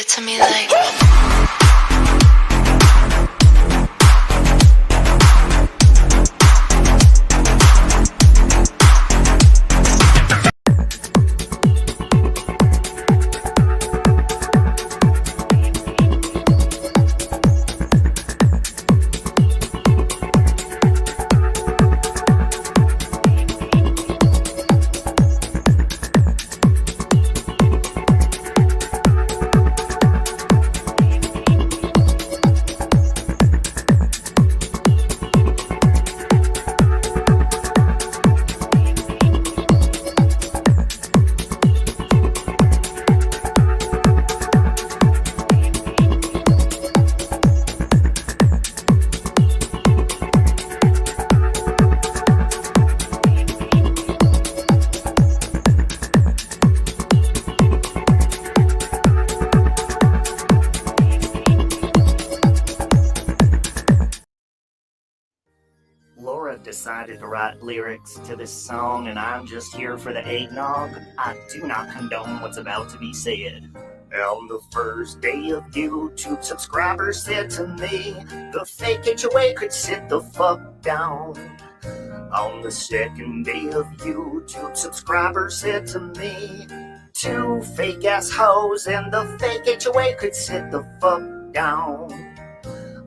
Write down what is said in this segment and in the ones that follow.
it to me like. Decided to write lyrics to this song, and I'm just here for the eggnog. I do not condone what's about to be said. On the first day of YouTube, subscribers said to me, the fake HOA could sit the fuck down. On the second day of YouTube, subscribers said to me, two fake ass hoes and the fake HOA could sit the fuck down.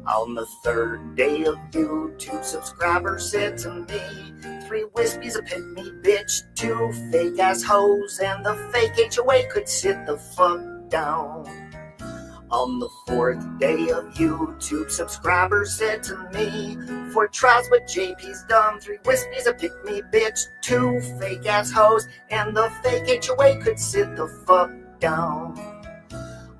On the third day of YouTube, subscribers said to me, three wispies, a pick-me bitch, two fake-ass hoes, and the fake HOA could sit the fuck down. On the fourth day of YouTube, subscribers said to me, four tries what JP's done, three wispies, a pick-me bitch, two fake-ass hoes, and the fake HOA could sit the fuck down.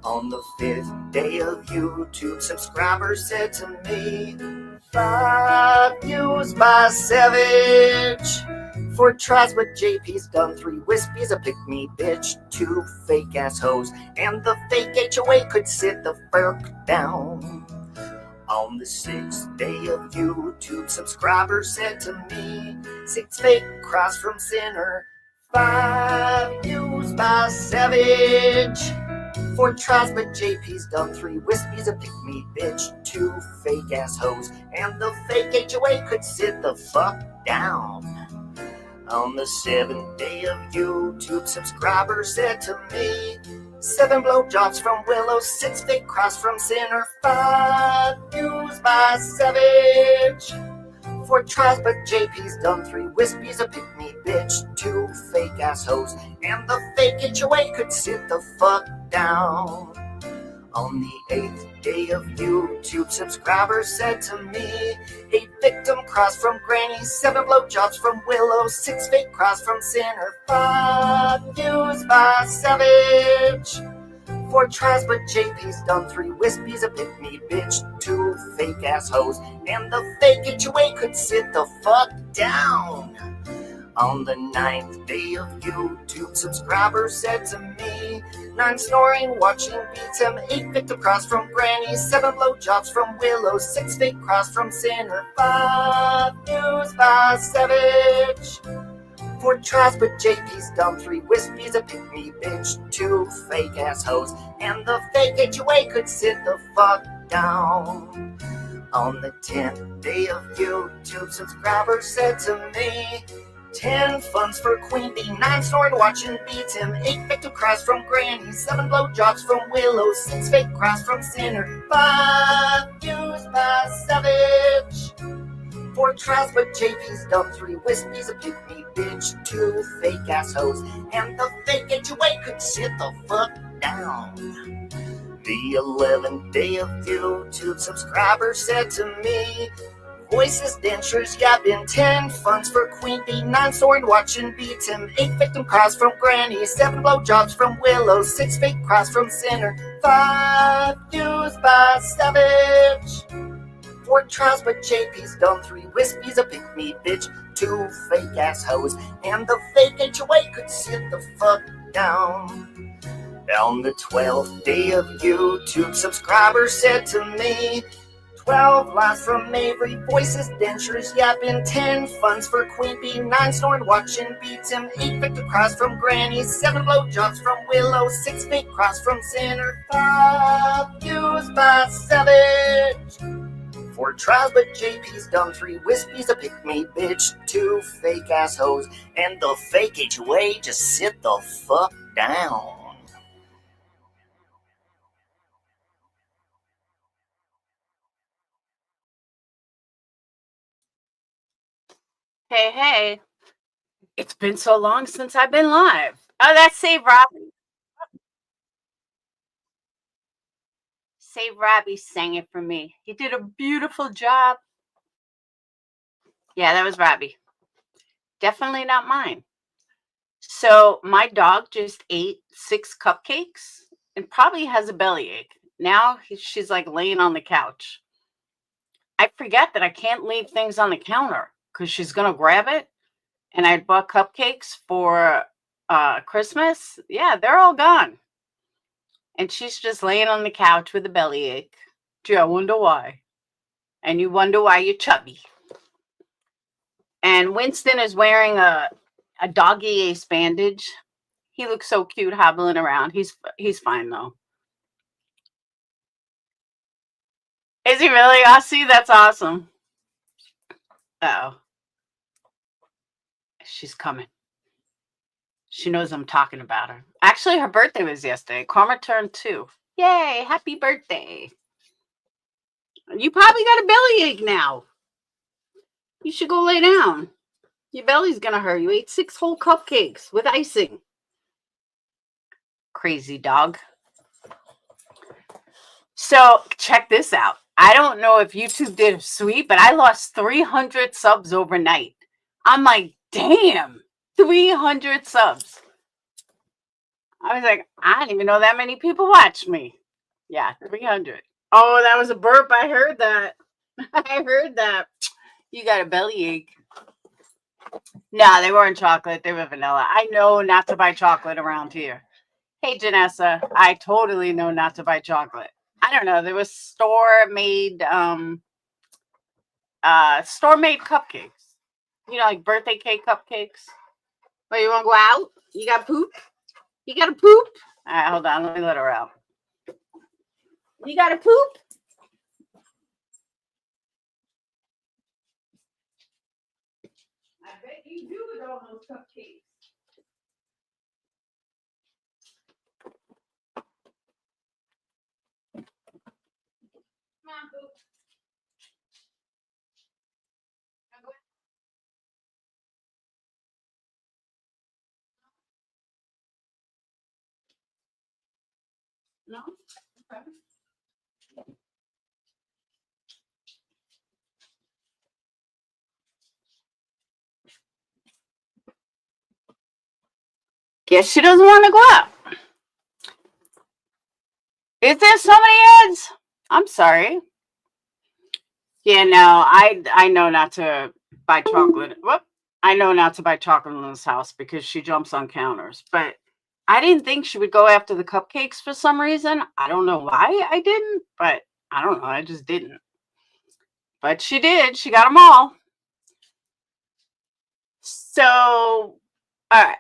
On the fifth day of YouTube, subscribers said to me, 5 views by Savage, 4 tries what JP's done, 3 wispies, a pick-me bitch, 2 fake ass hoes, and the fake HOA could sit the fuck down. On the 6th day of YouTube, subscribers said to me, 6 fake cross from sinner, 5 views by Savage, 4 tries but JP's done, 3 wispies, a pick-me bitch, 2 fake ass hoes, and the fake HOA could sit the fuck down. On the 7th day of YouTube, subscribers said to me, 7 blowjobs from Willow, 6 fake cross from Sinner, 5 views by Savage, 4 tries but JP's done, 3 wispies, a pick-me bitch, 2 fake ass hoes, and the fake HOA could sit the fuck down. On the 8th day of YouTube, subscribers said to me, 8 victim cross from Granny, 7 blowjobs from Willow, 6 fake cross from Sinner, 5 views by Savage, 4 tries but JP's done, 3 wispies, a pick-me bitch, 2 fake ass hoes, and the fake HOA could sit the fuck down. On the 9th day of YouTube, subscribers said to me, 9 snoring, watching beats him, 8 victim cross from Granny, 7 blowjobs from Willow, 6 fake cross from Sinner, 5 views by Savage, 4 tries but JP's done, 3 wispies, a pick-me bitch, 2 fake ass hoes, and the fake HOA could sit the fuck down. On the 10th day of YouTube, subscribers said to me, 10 funds for Queen Bee, 9 snoring watching beats him, 8 victim cries from Granny, 7 blowjobs from Willow, 6 fake cries from Sinner, 5 views by Savage, 4 tries but JP's done, 3 wispies, a pick-me bitch, 2 fake ass hoes, and the fake HOA could sit the fuck down. The 11th day of YouTube, subscribers said to me, voices, dentures, yapping, 10 funds for Queen Bee, 9 snoring watching beats him, 8 victim cries from Granny, 7 blowjobs from Willow, 6 fake cries from Sinner, 5 views by Savage, 4 tries but JP's done, 3 wispies, a pick-me bitch, 2 fake ass hoes, and the fake HOA could sit the fuck down. On the 12th day of YouTube, subscribers said to me, 12 laughs from Avery, voices, dentures, yapping, 10 funds for Queen Bee, 9 snoring, watching, beats him, 8 victor cross from Granny, 7 blowjobs from Willow, 6 fake cross from Sinner, 5 used by Savage, 4 trials but JP's done, 3 wispies, a pick-me bitch, 2 fake assholes, and the fake HOA, just sit the fuck down. Hey, hey. It's been so long since I've been live. Oh, that's Save Robbie. Save Robbie sang it for me. He did a beautiful job. Yeah, that was Robbie. Definitely not mine. So my dog just ate 6 cupcakes and probably has a bellyache. Now she's like laying on the couch. I forget that I can't leave things on the counter because she's going to grab it. And I bought cupcakes for Christmas. Yeah, they're all gone. And she's just laying on the couch with a bellyache. Gee, I wonder why. And you wonder why you're chubby. And Winston is wearing a doggy ace bandage. He looks so cute hobbling around. He's fine though. Is he really? Aussie? That's awesome. Uh-oh. She's coming. She knows I'm talking about her. Actually, her birthday was yesterday. Karma turned 2. Yay, happy birthday. You probably got a bellyache now. You should go lay down. Your belly's gonna hurt. You ate 6 whole cupcakes with icing. Crazy dog. So check this out. I don't know if YouTube did a sweep, but I lost 300 subs overnight. I'm like, damn, 300 subs. I was like, I didn't even know that many people watch me. Yeah, 300. Oh, that was a burp. I heard that. I heard that. You got a bellyache. No, they weren't chocolate. They were vanilla. I know not to buy chocolate around here. Hey, Janessa, I totally know not to buy chocolate. I don't know. There was store-made cupcakes. You know, like birthday cake cupcakes. But you want to go out? You got poop? You got to poop? All right, hold on. Let me let her out. You got to poop? I bet you do with all those cupcakes. Come on, poop. No? Okay. Guess she doesn't want to go out. Is there so many ads? I'm sorry. Yeah, no, I know not to buy chocolate. Whoop. I know not to buy chocolate in this house because she jumps on counters. But I didn't think she would go after the cupcakes for some reason. I don't know why I didn't, but I don't know. I just didn't. But she did. She got them all. So, all right.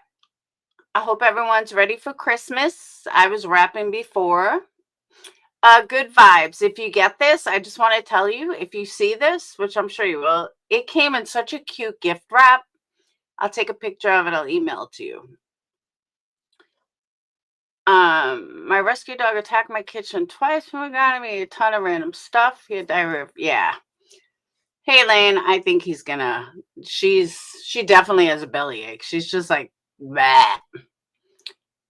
I hope everyone's ready for Christmas. I was rapping before. Good vibes. If you get this, I just want to tell you, if you see this, which I'm sure you will, it came in such a cute gift wrap. I'll take a picture of it. I'll email it to you. My rescue dog attacked my kitchen twice. Oh my God, I made a ton of random stuff. He had diarrhea. Yeah. Hey, Lane, I think he's gonna. She definitely has a bellyache. She's just like, bleh.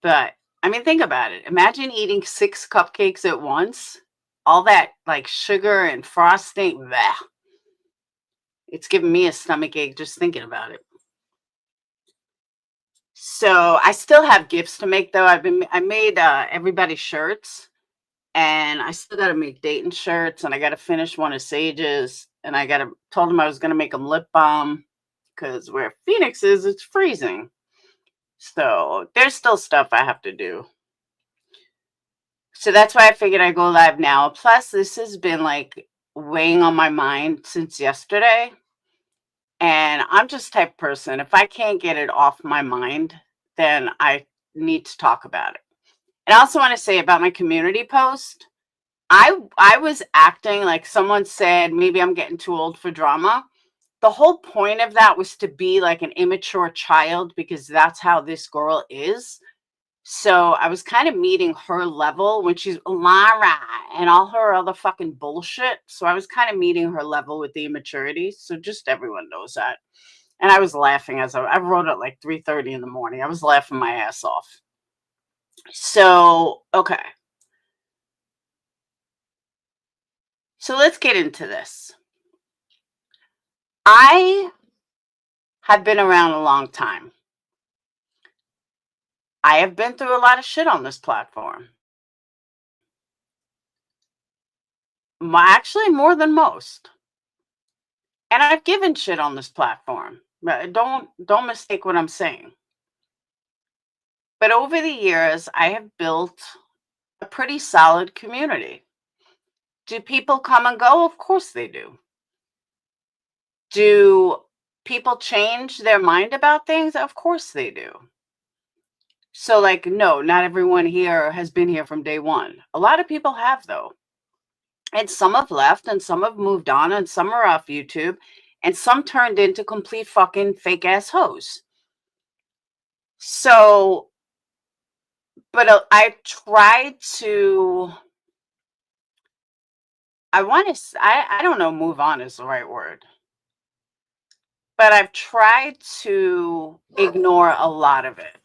But I mean, think about it. Imagine eating 6 cupcakes at once. All that like sugar and frosting. Bleh. It's giving me a stomach ache just thinking about it. So I still have gifts to make though. I made everybody shirts, and I still got to make Dayton shirts, and I got to finish one of Sage's, and told him I was gonna make him lip balm because where Phoenix is, it's freezing. So there's still stuff I have to do. So that's why I figured I'd go live now. Plus, this has been like weighing on my mind since yesterday. And I'm just the type of person, if I can't get it off my mind, then I need to talk about it. And I also want to say about my community post, I was acting like someone said maybe I'm getting too old for drama. The whole point of that was to be like an immature child because that's how this girl is. So I was kind of meeting her level when she's Lara and all her other fucking bullshit. So I was kind of meeting her level with the immaturity. So just everyone knows that. And I was laughing as I wrote it like 3:30 in the morning. I was laughing my ass off. So, okay. So let's get into this. I have been around a long time. I have been through a lot of shit on this platform. Actually, more than most. And I've given shit on this platform. Don't mistake what I'm saying. But over the years, I have built a pretty solid community. Do people come and go? Of course they do. Do people change their mind about things? Of course they do. So, like, no, not everyone here has been here from day one. A lot of people have, though. And some have left, and some have moved on, and some are off YouTube, and some turned into complete fucking fake ass hoes. So, but I tried to, I don't know, move on is the right word. But I've tried to ignore a lot of it.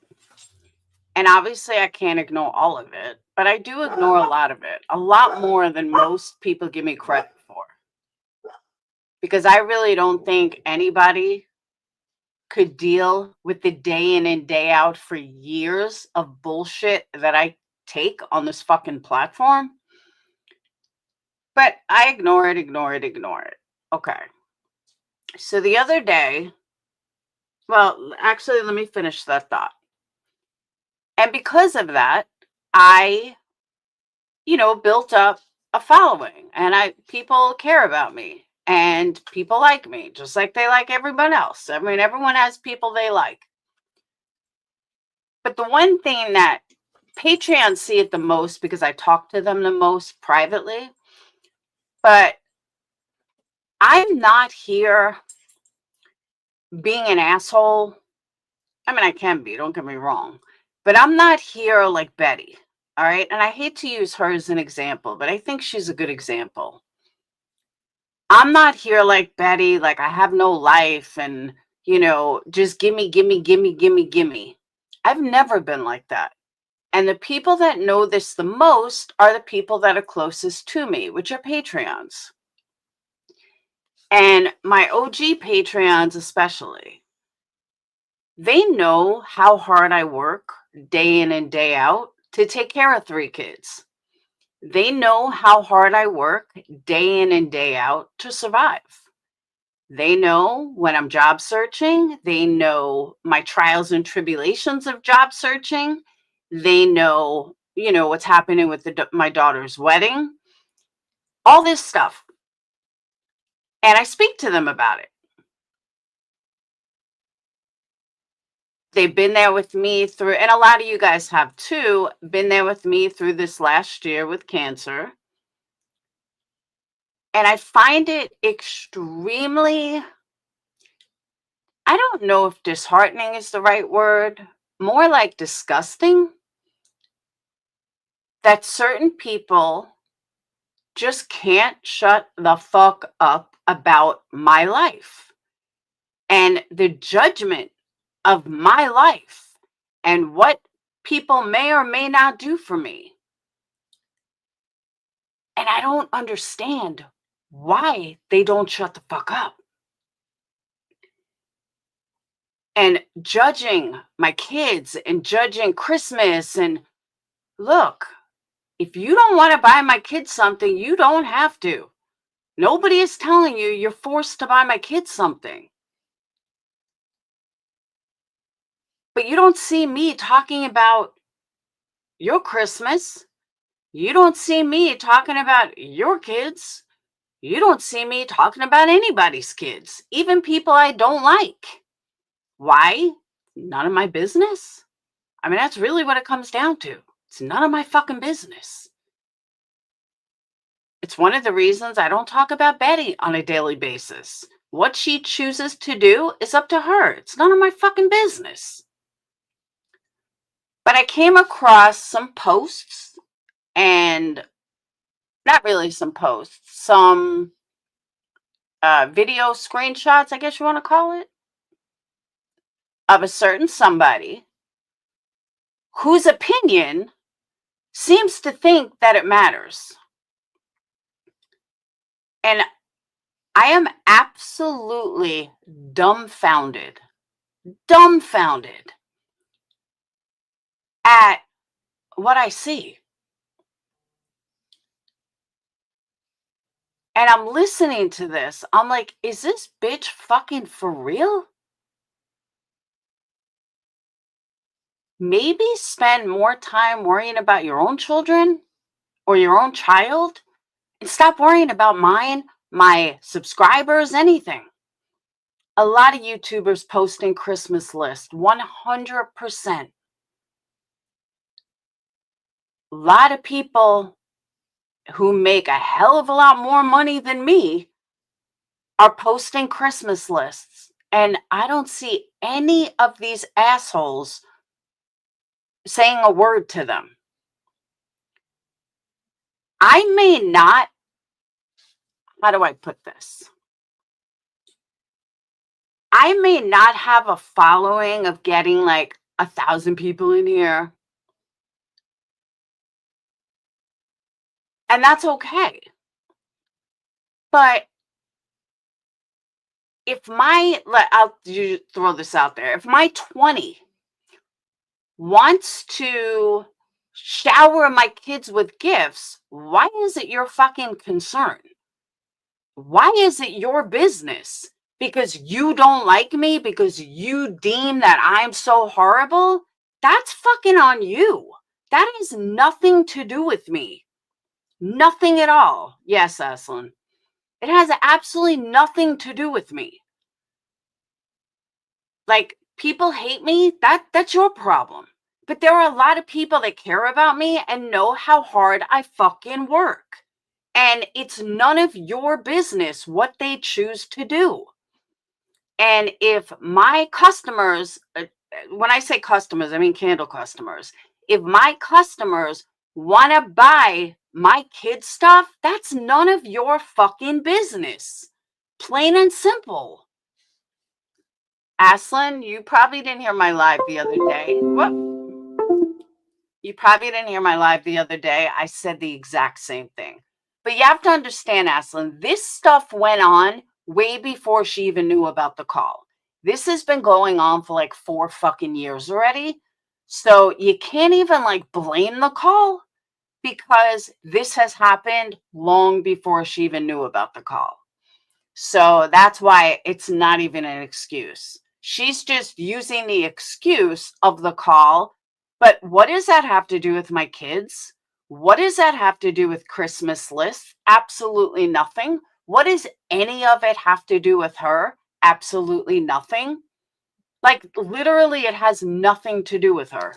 And obviously, I can't ignore all of it, but I do ignore a lot of it, a lot more than most people give me credit for. Because I really don't think anybody could deal with the day in and day out for years of bullshit that I take on this fucking platform. But I ignore it. Okay. So the other day, well, actually, let me finish that thought. And because of that, I, built up a following and people care about me and people like me just like they like everyone else. I mean, everyone has people they like. But the one thing that Patreon see it the most because I talk to them the most privately, but I'm not here being an asshole. I mean, I can be, don't get me wrong, but I'm not here like Betty. All right. And I hate to use her as an example, but I think she's a good example. I'm not here like Betty, like I have no life and, just gimme. I've never been like that. And the people that know this the most are the people that are closest to me, which are Patreons. And my OG Patreons, especially, they know how hard I work day in and day out to take care of 3 kids. They know how hard I work day in and day out to survive. They know when I'm job searching. They know my trials and tribulations of job searching. They know, what's happening with my daughter's wedding, all this stuff. And I speak to them about it. They've been there with me through, and a lot of you guys have too, been there with me through this last year with cancer. And I find it extremely, I don't know if disheartening is the right word, more like disgusting, that certain people just can't shut the fuck up about my life and the judgment of my life and what people may or may not do for me. And I don't understand why they don't shut the fuck up. And judging my kids and judging Christmas. And look, if you don't want to buy my kids something, you don't have to. Nobody is telling you you're forced to buy my kids something. But you don't see me talking about your Christmas. You don't see me talking about your kids. You don't see me talking about anybody's kids, even people I don't like. Why? None of my business? I mean, that's really what it comes down to. It's none of my fucking business. It's one of the reasons I don't talk about Betty on a daily basis. What she chooses to do is up to her. It's none of my fucking business. But I came across some posts, and not really some posts, some video screenshots, I guess you want to call it, of a certain somebody whose opinion seems to think that it matters. And I am absolutely dumbfounded at what I see. And I'm listening to this. I'm like, is this bitch fucking for real? Maybe spend more time worrying about your own children or your own child and stop worrying about mine, my subscribers, anything. A lot of YouTubers posting Christmas lists, 100%. A lot of people who make a hell of a lot more money than me are posting Christmas lists. And I don't see any of these assholes saying a word to them. I may not, how do I put this? I may not have a following of getting like 1,000 people in here. And that's okay. But if I'll throw this out there. If my 20 wants to shower my kids with gifts, why is it your fucking concern? Why is it your business? Because you don't like me? Because you deem that I'm so horrible? That's fucking on you. That has nothing to do with me. Nothing at all. Yes, Aslan. It has absolutely nothing to do with me. Like, people hate me, that's your problem. But there are a lot of people that care about me and know how hard I fucking work. And it's none of your business what they choose to do. And if my customers, when I say customers, I mean candle customers, if my customers want to buy my kids' stuff, that's none of your fucking business. Plain and simple. Aslan, you probably didn't hear my live the other day. What? You probably didn't hear my live the other day. I said the exact same thing. But you have to understand, Aslan, this stuff went on way before she even knew about the call. This has been going on for like 4 fucking years already. So you can't even like blame the call because this has happened long before she even knew about the call. So that's why it's not even an excuse. She's just using the excuse of the call. But what does that have to do with my kids? What does that have to do with Christmas lists? Absolutely nothing. What does any of it have to do with her? Absolutely nothing. Like, literally, it has nothing to do with her.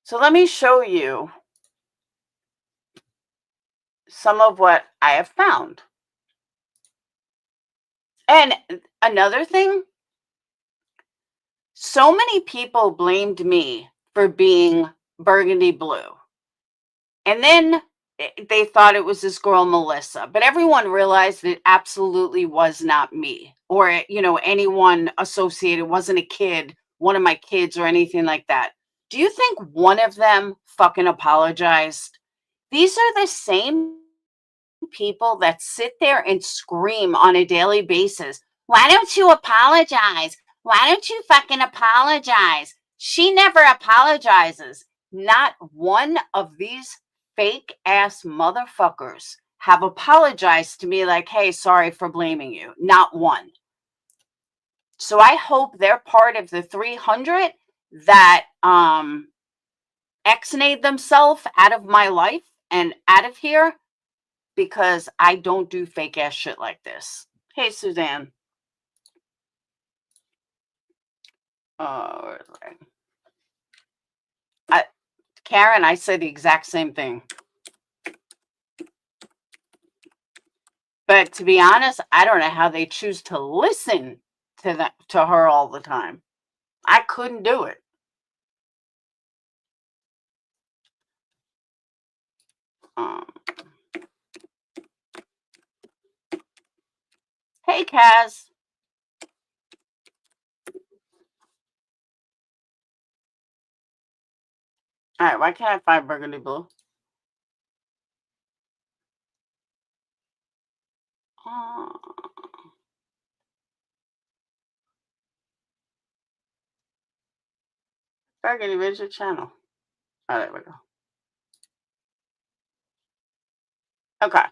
So let me show you some of what I have found. And another thing, so many people blamed me for being burgundy blue. And then they thought it was this girl, Melissa. But everyone realized it absolutely was not me or, anyone associated. It wasn't a kid, one of my kids or anything like that. Do you think one of them fucking apologized? These are the same people that sit there and scream on a daily basis. Why don't you apologize? Why don't you fucking apologize? She never apologizes. Not one of these fake ass motherfuckers have apologized to me like, hey, sorry for blaming you. Not one. So I hope they're part of the 300 that ex-nayed themselves out of my life and out of here, because I don't do fake ass shit like this. Hey, Suzanne. Where's Karen, I said the exact same thing. But to be honest, I don't know how they choose to listen to her all the time. I couldn't do it. Hey, Kaz. All right, why can't I find burgundy blue? Burgundy, where's your channel? Oh, there we go. Okay.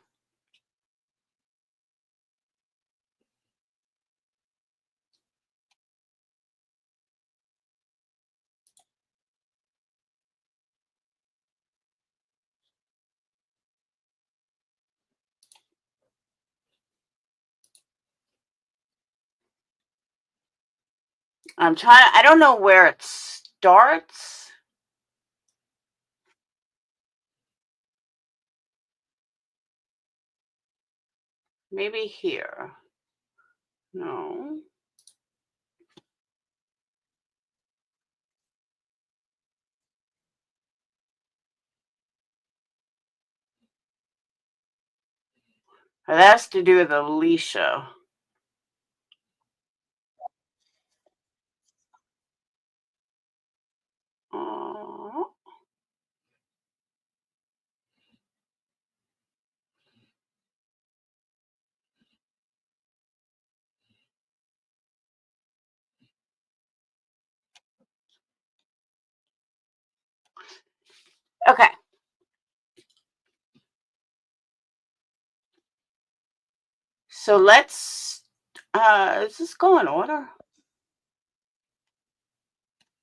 I'm trying. I don't know where it starts. Maybe here. No. It has to do with Alicia. Okay. So let's, is this go in order?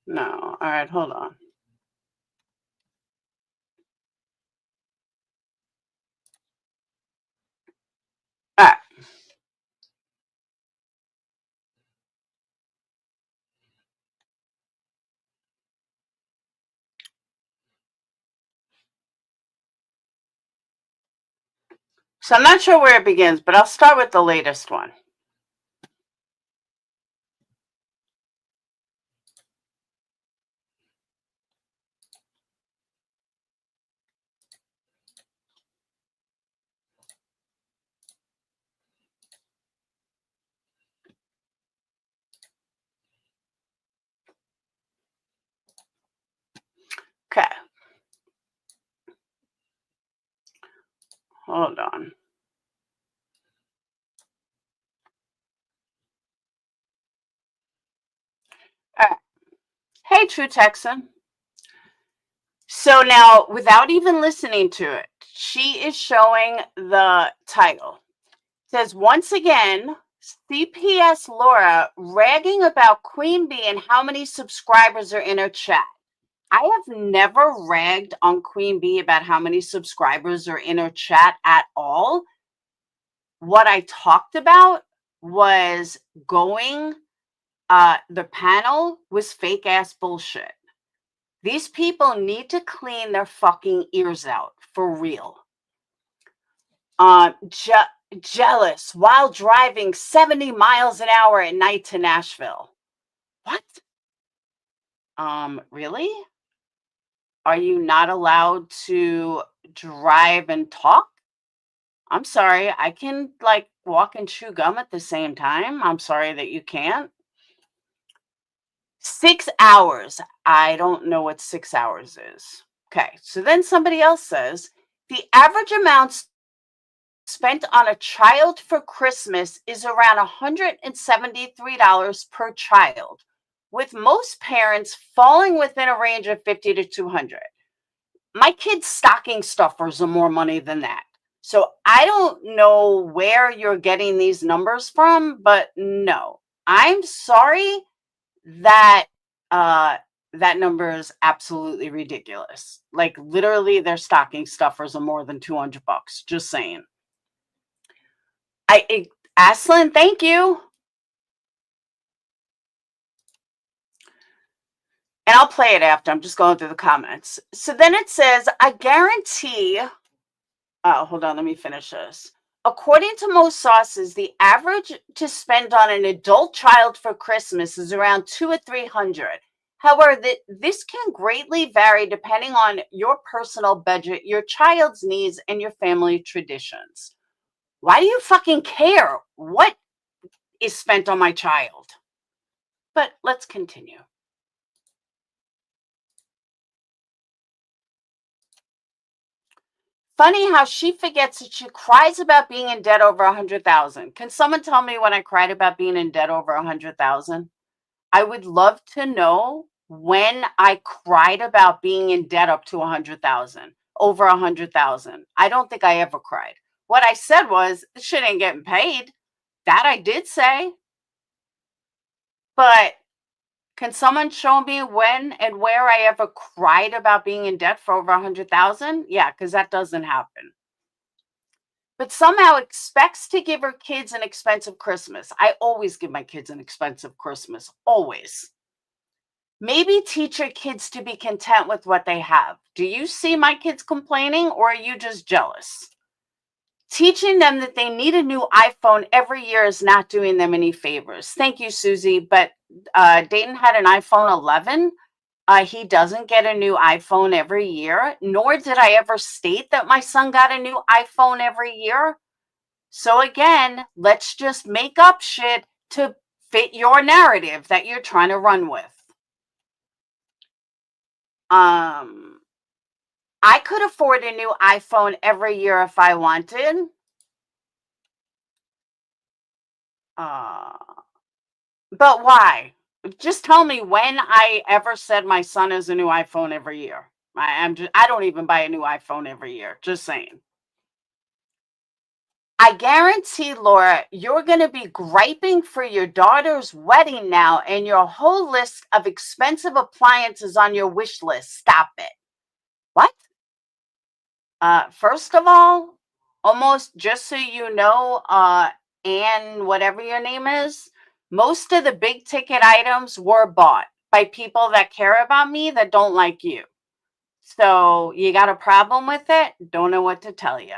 No. All right, hold on. All right. So I'm not sure where it begins, but I'll start with the latest one. Okay. Hold on. All right. Hey, True Texan. So now, without even listening to it, she is showing the title. It says, once again, CPS Laura ragging about Queen Bee and how many subscribers are in her chat. I have never ragged on Queen Bee about how many subscribers are in her chat at all. What I talked about was going, the panel was fake ass bullshit. These people need to clean their fucking ears out for real. Jealous while driving 70 miles an hour at night to Nashville. What? Really? Are you not allowed to drive and talk? I'm sorry, I can like walk and chew gum at the same time. I'm sorry that you can't. 6 hours. I don't know what 6 hours is. Okay, so then somebody else says the average amount spent on a child for Christmas is around $173 per child, with most parents falling within a range of $50 to $200. My kids' stocking stuffers are more money than that. So I don't know where you're getting these numbers from, but no, I'm sorry that that number is absolutely ridiculous. Like literally their stocking stuffers are more than $200. Just saying. Aslan, thank you. And I'll play it after. I'm just going through the comments. So then it says, I guarantee. Oh, hold on. Let me finish this. According to most sources, the average to spend on an adult child for Christmas is around 2 or 300. However, this can greatly vary depending on your personal budget, your child's needs, and your family traditions. Why do you fucking care what is spent on my child? But let's continue. Funny how she forgets that she cries about being in debt over 100,000. Can someone tell me when I cried about being in debt over 100,000? I would love to know when I cried about being in debt up to 100,000, over 100,000. I don't think I ever cried. What I said was, this shit ain't getting paid. That I did say. But can someone show me when and where I ever cried about being in debt for over 100,000? Yeah, because that doesn't happen. But somehow expects to give her kids an expensive Christmas. I always give my kids an expensive Christmas, always. Maybe teach your kids to be content with what they have. Do you see my kids complaining, or are you just jealous? Teaching them that they need a new iPhone every year is not doing them any favors. Thank you, Susie. But Dayton had an iPhone 11. He doesn't get a new iPhone every year, nor did I ever state that my son got a new iPhone every year. So again, let's just make up shit to fit your narrative that you're trying to run with. I could afford a new iPhone every year if I wanted. But why? Just tell me when I ever said my son has a new iPhone every year. I don't even buy a new iPhone every year. Just saying. I guarantee, Laura, you're going to be griping for your daughter's wedding now, and your whole list of expensive appliances on your wish list. Stop it. What? First of all, almost just so you know, Anne, whatever your name is, most of the big ticket items were bought by people that care about me that don't like you. So you got a problem with it? Don't know what to tell you.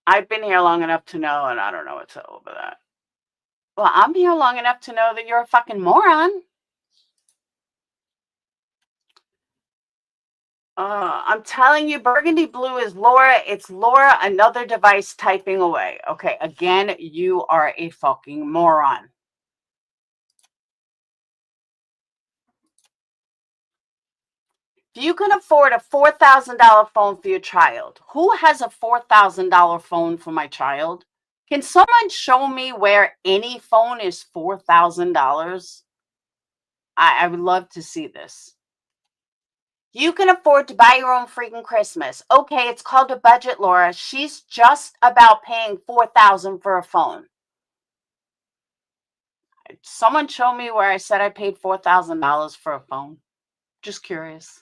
I've been here long enough to know, and I don't know what's over that. Well, I'm here long enough to know that you're a fucking moron. I'm telling you, burgundy blue is Laura. It's Laura, another device typing away. Okay, again, you are a fucking moron. If you can afford a $4,000 phone for your child, who has a $4,000 phone for my child? Can someone show me where any phone is $4,000? I would love to see this. You can afford to buy your own freaking Christmas. Okay, it's called a budget, Laura. She's just about paying $4,000 for a phone. Someone show me where I said I paid $4,000 for a phone. Just curious.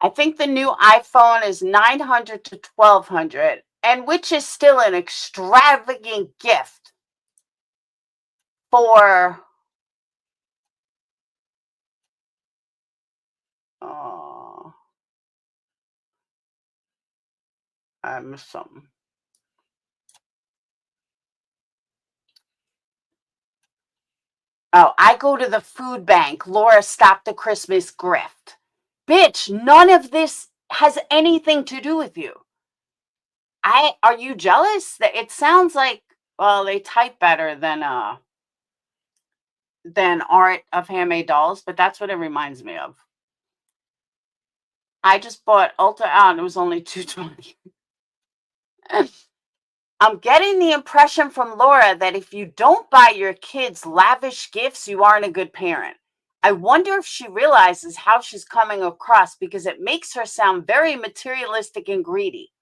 I think the new iPhone is $900 to $1,200, and which is still an extravagant gift for. I missed something. Oh, I go to the food bank. Laura, stop the Christmas grift. Bitch, none of this has anything to do with you. Are you jealous? That it sounds like, well, they type better than Art of Handmade Dolls, but that's what it reminds me of. I just bought Ulta out and it was only $220. I'm getting the impression from Laura that if you don't buy your kids lavish gifts, you aren't a good parent. I wonder if she realizes how she's coming across because it makes her sound very materialistic and greedy.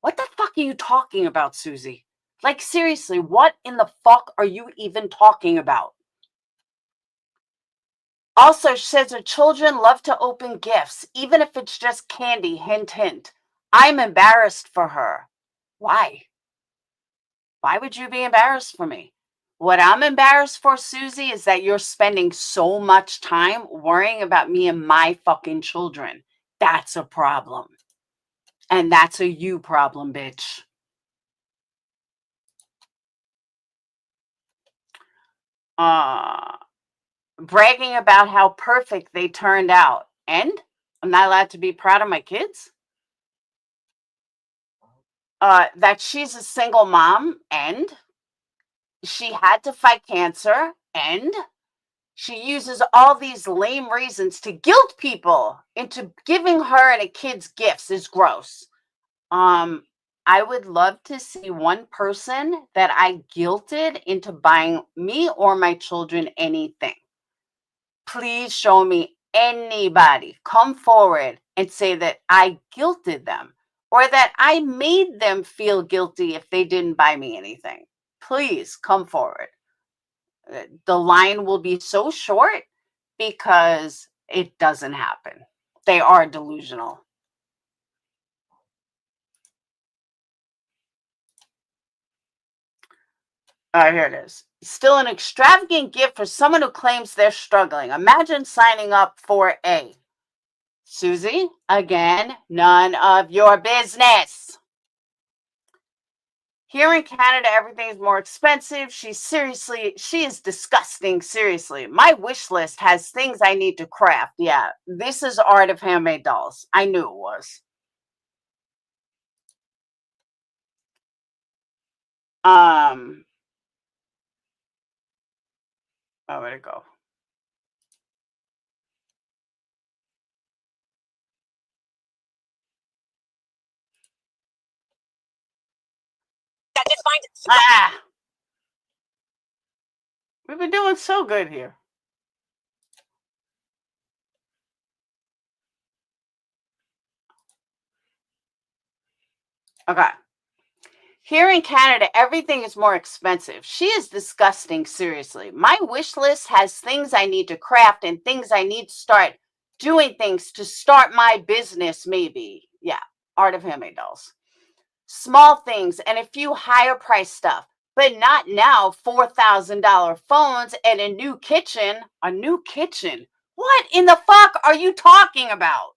What the fuck are you talking about, Susie? Like, seriously, what in the fuck are you even talking about? Also, she says her children love to open gifts, even if it's just candy, hint, hint. I'm embarrassed for her. Why? Why would you be embarrassed for me? What I'm embarrassed for, Susie, is that you're spending so much time worrying about me and my fucking children. That's a problem. And that's a you problem, bitch. Bragging about how perfect they turned out. And I'm not allowed to be proud of my kids? That she's a single mom, and she had to fight cancer, and she uses all these lame reasons to guilt people into giving her and a kid's gifts is gross. Um, I would love to see one person that I guilted into buying me or my children anything. Please show me anybody. Come forward and say that I guilted them or that I made them feel guilty if they didn't buy me anything. Please come forward. The line will be so short because it doesn't happen. They are delusional. All right, here it is. Still an extravagant gift for someone who claims they're struggling. Imagine signing up for a Susie, again, none of your business. Here in Canada, everything is more expensive. She is disgusting, seriously. My wish list has things I need to craft. Yeah, this is art of handmade dolls. I knew it was. Where'd it go? Ah, we've been doing so good here. Okay. Here in Canada, everything is more expensive. She is disgusting, seriously. My wish list has things I need to craft and things I need to start doing things to start my business, maybe. Yeah, art of handmade dolls. Small things and a few higher price stuff, but not now $4,000 phones and a new kitchen. A new kitchen? What in the fuck are you talking about?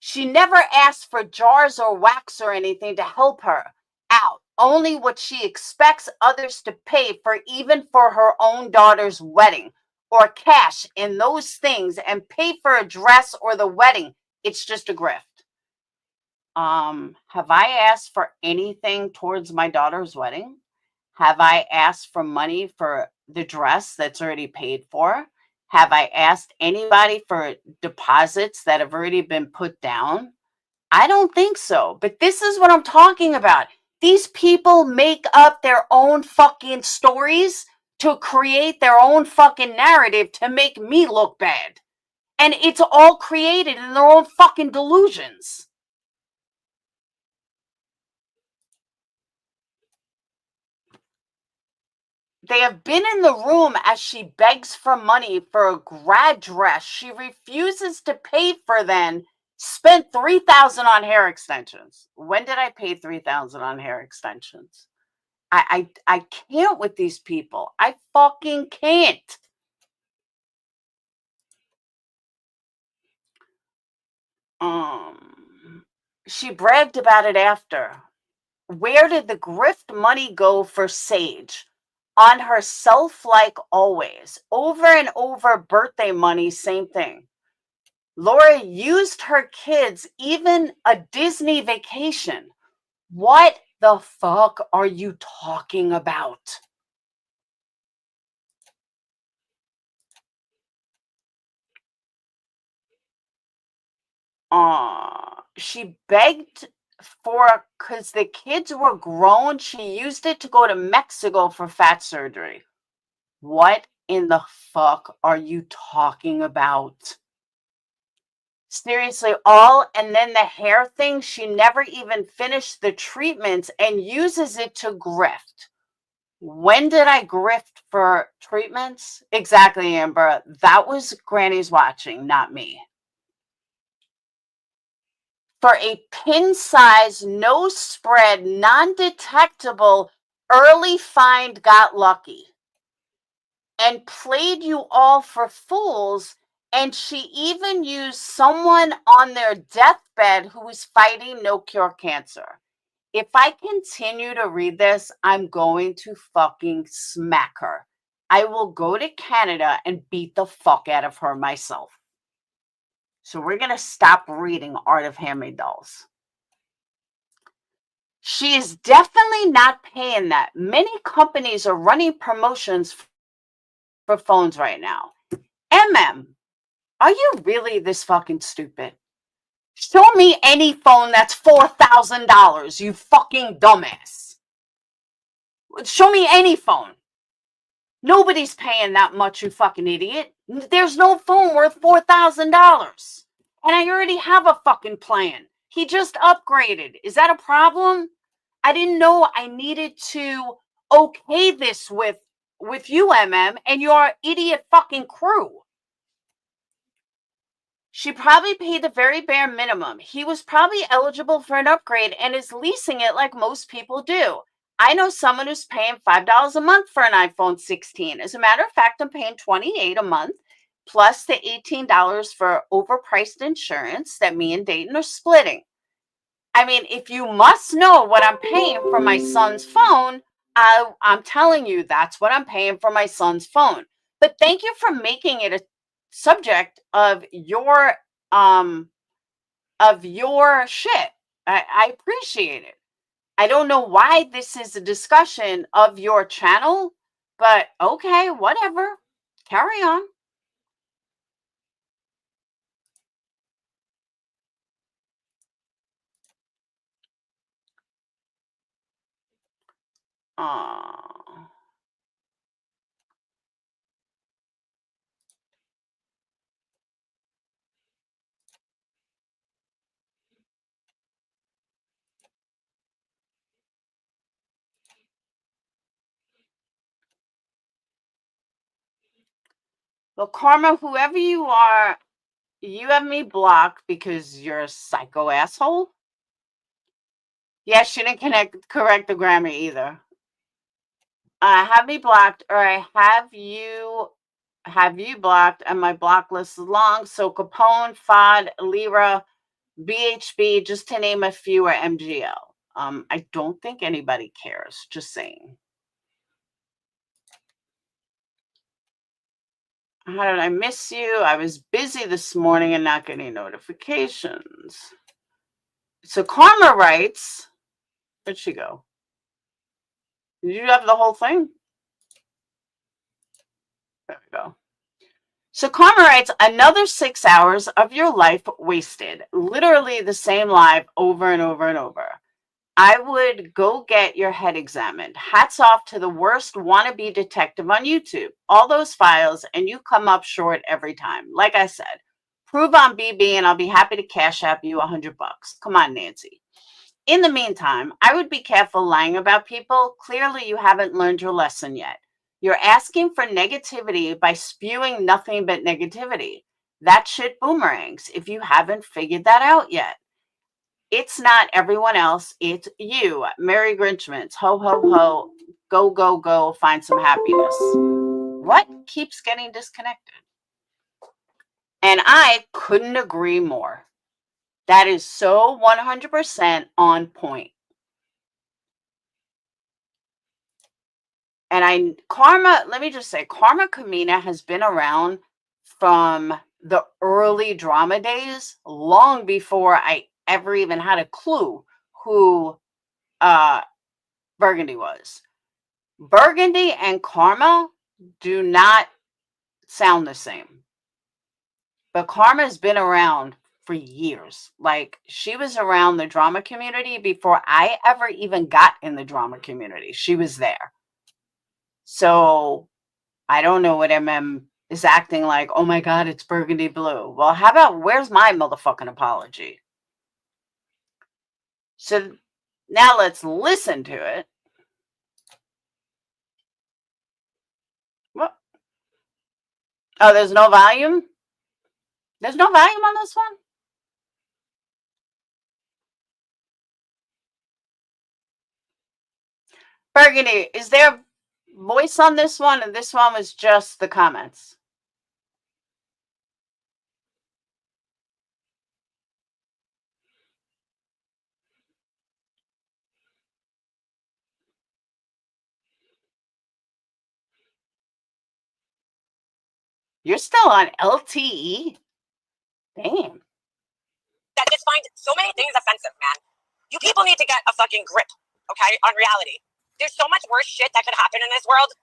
She never asked for jars or wax or anything to help her out, only what she expects others to pay for, even for her own daughter's wedding, or cash in those things and pay for a dress or the wedding. It's just a grift. Have I asked for anything towards my daughter's wedding? Have I asked for money for the dress that's already paid for? Have I asked anybody for deposits that have already been put down? I don't think so. But this is what I'm talking about. These people make up their own fucking stories to create their own fucking narrative to make me look bad. And it's all created in their own fucking delusions. They have been in the room as she begs for money for a grad dress. She refuses to pay for then. Spent $3,000 on hair extensions. When did I pay $3,000 on hair extensions? I can't with these people. I fucking can't. She bragged about it after. Where did the grift money go for Sage? On herself, like always. Over and over, birthday money, same thing. Laura used her kids, even a Disney vacation. What the fuck are you talking about? She begged for, because the kids were grown, she used it to go to Mexico for fat surgery. What in the fuck are you talking about? Seriously, and then the hair thing, she never even finished the treatments and uses it to grift. When did I grift for treatments? Exactly, Amber. That was Granny's watching, not me. For a pin size, no spread, non-detectable, early find, got lucky and played you all for fools. And she even used someone on their deathbed who was fighting no cure cancer. If I continue to read this, I'm going to fucking smack her. I will go to Canada and beat the fuck out of her myself. So we're going to stop reading Art of Handmade Dolls. She is definitely not paying that. Many companies are running promotions for phones right now. Are you really this fucking stupid? Show me any phone that's $4,000, you fucking dumbass. Show me any phone. Nobody's paying that much, you fucking idiot. There's no phone worth $4,000. And I already have a fucking plan. He just upgraded. Is that a problem? I didn't know I needed to okay this with you, and your idiot fucking crew. She probably paid the very bare minimum. He was probably eligible for an upgrade and is leasing it like most people do. I know someone who's paying $5 a month for an iPhone 16. As a matter of fact, I'm paying $28 a month plus the $18 for overpriced insurance that me and Dayton are splitting. I mean, if you must know what I'm paying for my son's phone, I'm telling you that's what I'm paying for my son's phone. But thank you for making it a subject of your shit. I appreciate it. I don't know why this is a discussion of your channel, but okay, whatever. Carry on. Well, Karma, whoever you are, you have me blocked because you're a psycho asshole. Yeah, she didn't correct the grammar either. Have me blocked, or I have you blocked, and my block list is long. So Capone, FOD, Lira, BHB, just to name a few, are MGL. I don't think anybody cares. Just saying. How did I miss you? I was busy this morning and not getting notifications. So Karma writes, where'd she go? Did you have the whole thing? There we go. So Karma writes, another 6 hours of your life wasted. Literally the same live over and over and over. I would go get your head examined. Hats off to the worst wannabe detective on YouTube. All those files, and you come up short every time. Like I said, prove on BB and I'll be happy to cash app you $100. Come on, Nancy. In the meantime, I would be careful lying about people. Clearly, you haven't learned your lesson yet. You're asking for negativity by spewing nothing but negativity. That shit boomerangs if you haven't figured that out yet. It's not everyone else, it's you. Merry Grinchmans. Ho, ho, ho. Go, go, go. Find some happiness. What keeps getting disconnected? And I couldn't agree more. That is so 100% on point. And Karma, let me just say, Karma Kamina has been around from the early drama days, long before I ever even had a clue who Burgundy was. Burgundy and Karma do not sound the same. But Karma's been around for years. Like, she was around the drama community before I ever even got in the drama community. She was there. So I don't know what is acting like. Oh my God, it's burgundy blue. Well, how about where's my motherfucking apology? So now let's listen to it. What? Oh, there's no volume? There's no volume on this one? Burgundy, is there voice on this one? And this one was just the comments. You're still on LTE? Damn. That just find so many things offensive, man. You people need to get a fucking grip, okay, on reality. There's so much worse shit that could happen in this world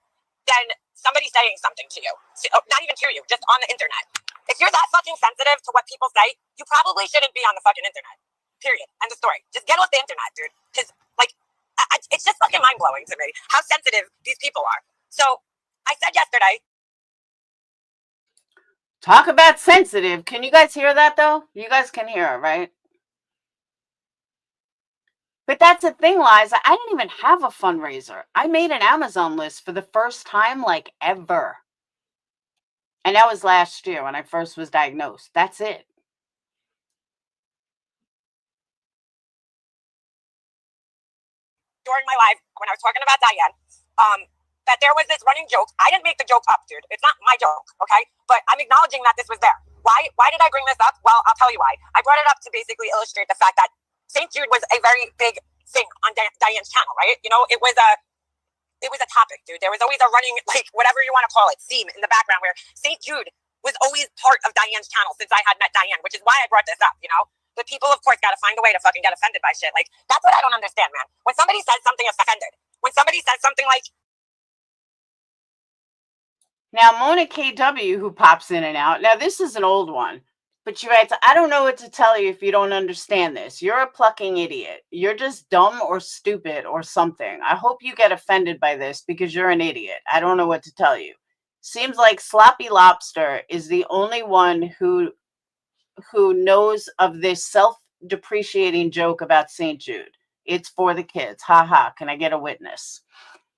than somebody saying something to you. Not even to you, just on the internet. If you're that fucking sensitive to what people say, you probably shouldn't be on the fucking internet. Period. End of story. Just get off the internet, dude. Because, like, it's just fucking mind-blowing to me how sensitive these people are. So, I said yesterday. Talk about sensitive. Can you guys hear that, though? You guys can hear it, right? But that's the thing, Liza. I didn't even have a fundraiser. I made an Amazon list for the first time, like, ever. And that was last year when I first was diagnosed. That's it. During my live, when I was talking about Diane, that there was this running joke. I didn't make the joke up, dude. It's not my joke, okay? But I'm acknowledging that this was there. Why did I bring this up? Well, I'll tell you why. I brought it up to basically illustrate the fact that St. Jude was a very big thing on Diane's channel, right? You know, it was a topic, dude. There was always a running, like, whatever you want to call it, theme in the background where St. Jude was always part of Diane's channel since I had met Diane, which is why I brought this up, you know? But people, of course, got to find a way to fucking get offended by shit. Like, that's what I don't understand, man. When somebody says something offended, when somebody says something like... Now, Mona KW, who pops in and out. Now, this is an old one. But she writes, I don't know what to tell you if you don't understand this. You're a plucking idiot. You're just dumb or stupid or something. I hope you get offended by this because you're an idiot. I don't know what to tell you. Seems like Sloppy Lobster is the only one who knows of this self-depreciating joke about St. Jude. It's for the kids. Ha ha. Can I get a witness?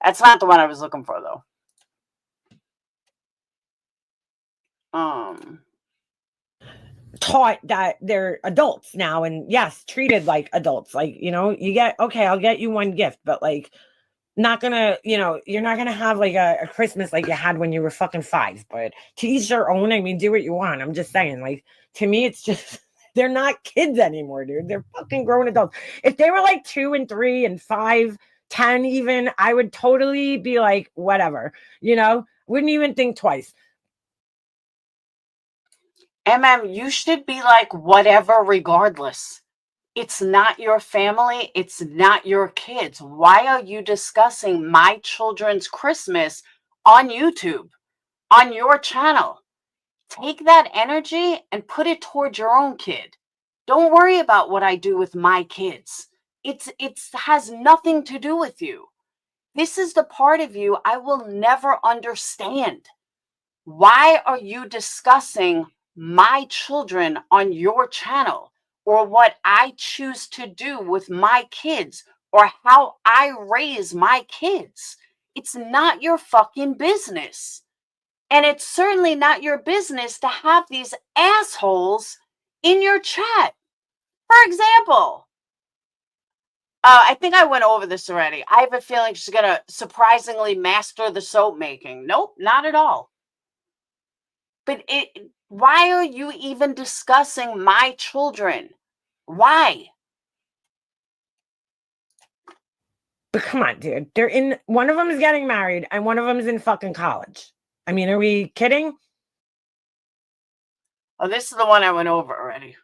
That's not the one I was looking for, though. Taught that they're adults now and yes, treated like adults. Like, you know, you get, okay, I'll get you one gift, but like, not gonna, you know, you're not gonna have like a Christmas like you had when you were fucking 5, but to each their own. I mean, do what you want. I'm just saying, like, to me, it's just, they're not kids anymore, dude. They're fucking grown adults. If they were like 2 and 3 and 5, 10 even, I would totally be like, whatever, you know, wouldn't even think twice. You should be like, whatever, regardless. It's not your family. It's not your kids. Why are you discussing my children's Christmas on YouTube, on your channel? Take that energy and put it towards your own kid. Don't worry about what I do with my kids. It has nothing to do with you. This is the part of you I will never understand. Why are you discussing my children on your channel, or what I choose to do with my kids, or how I raise my kids? It's not your fucking business. And it's certainly not your business to have these assholes in your chat. For example, I think I went over this already. I have a feeling she's going to surprisingly master the soap making. Nope, not at all. But why are you even discussing my children? Why? But come on, dude. They're in, one of them is getting married and one of them is in fucking college. I mean, are we kidding? Oh, this is the one I went over already.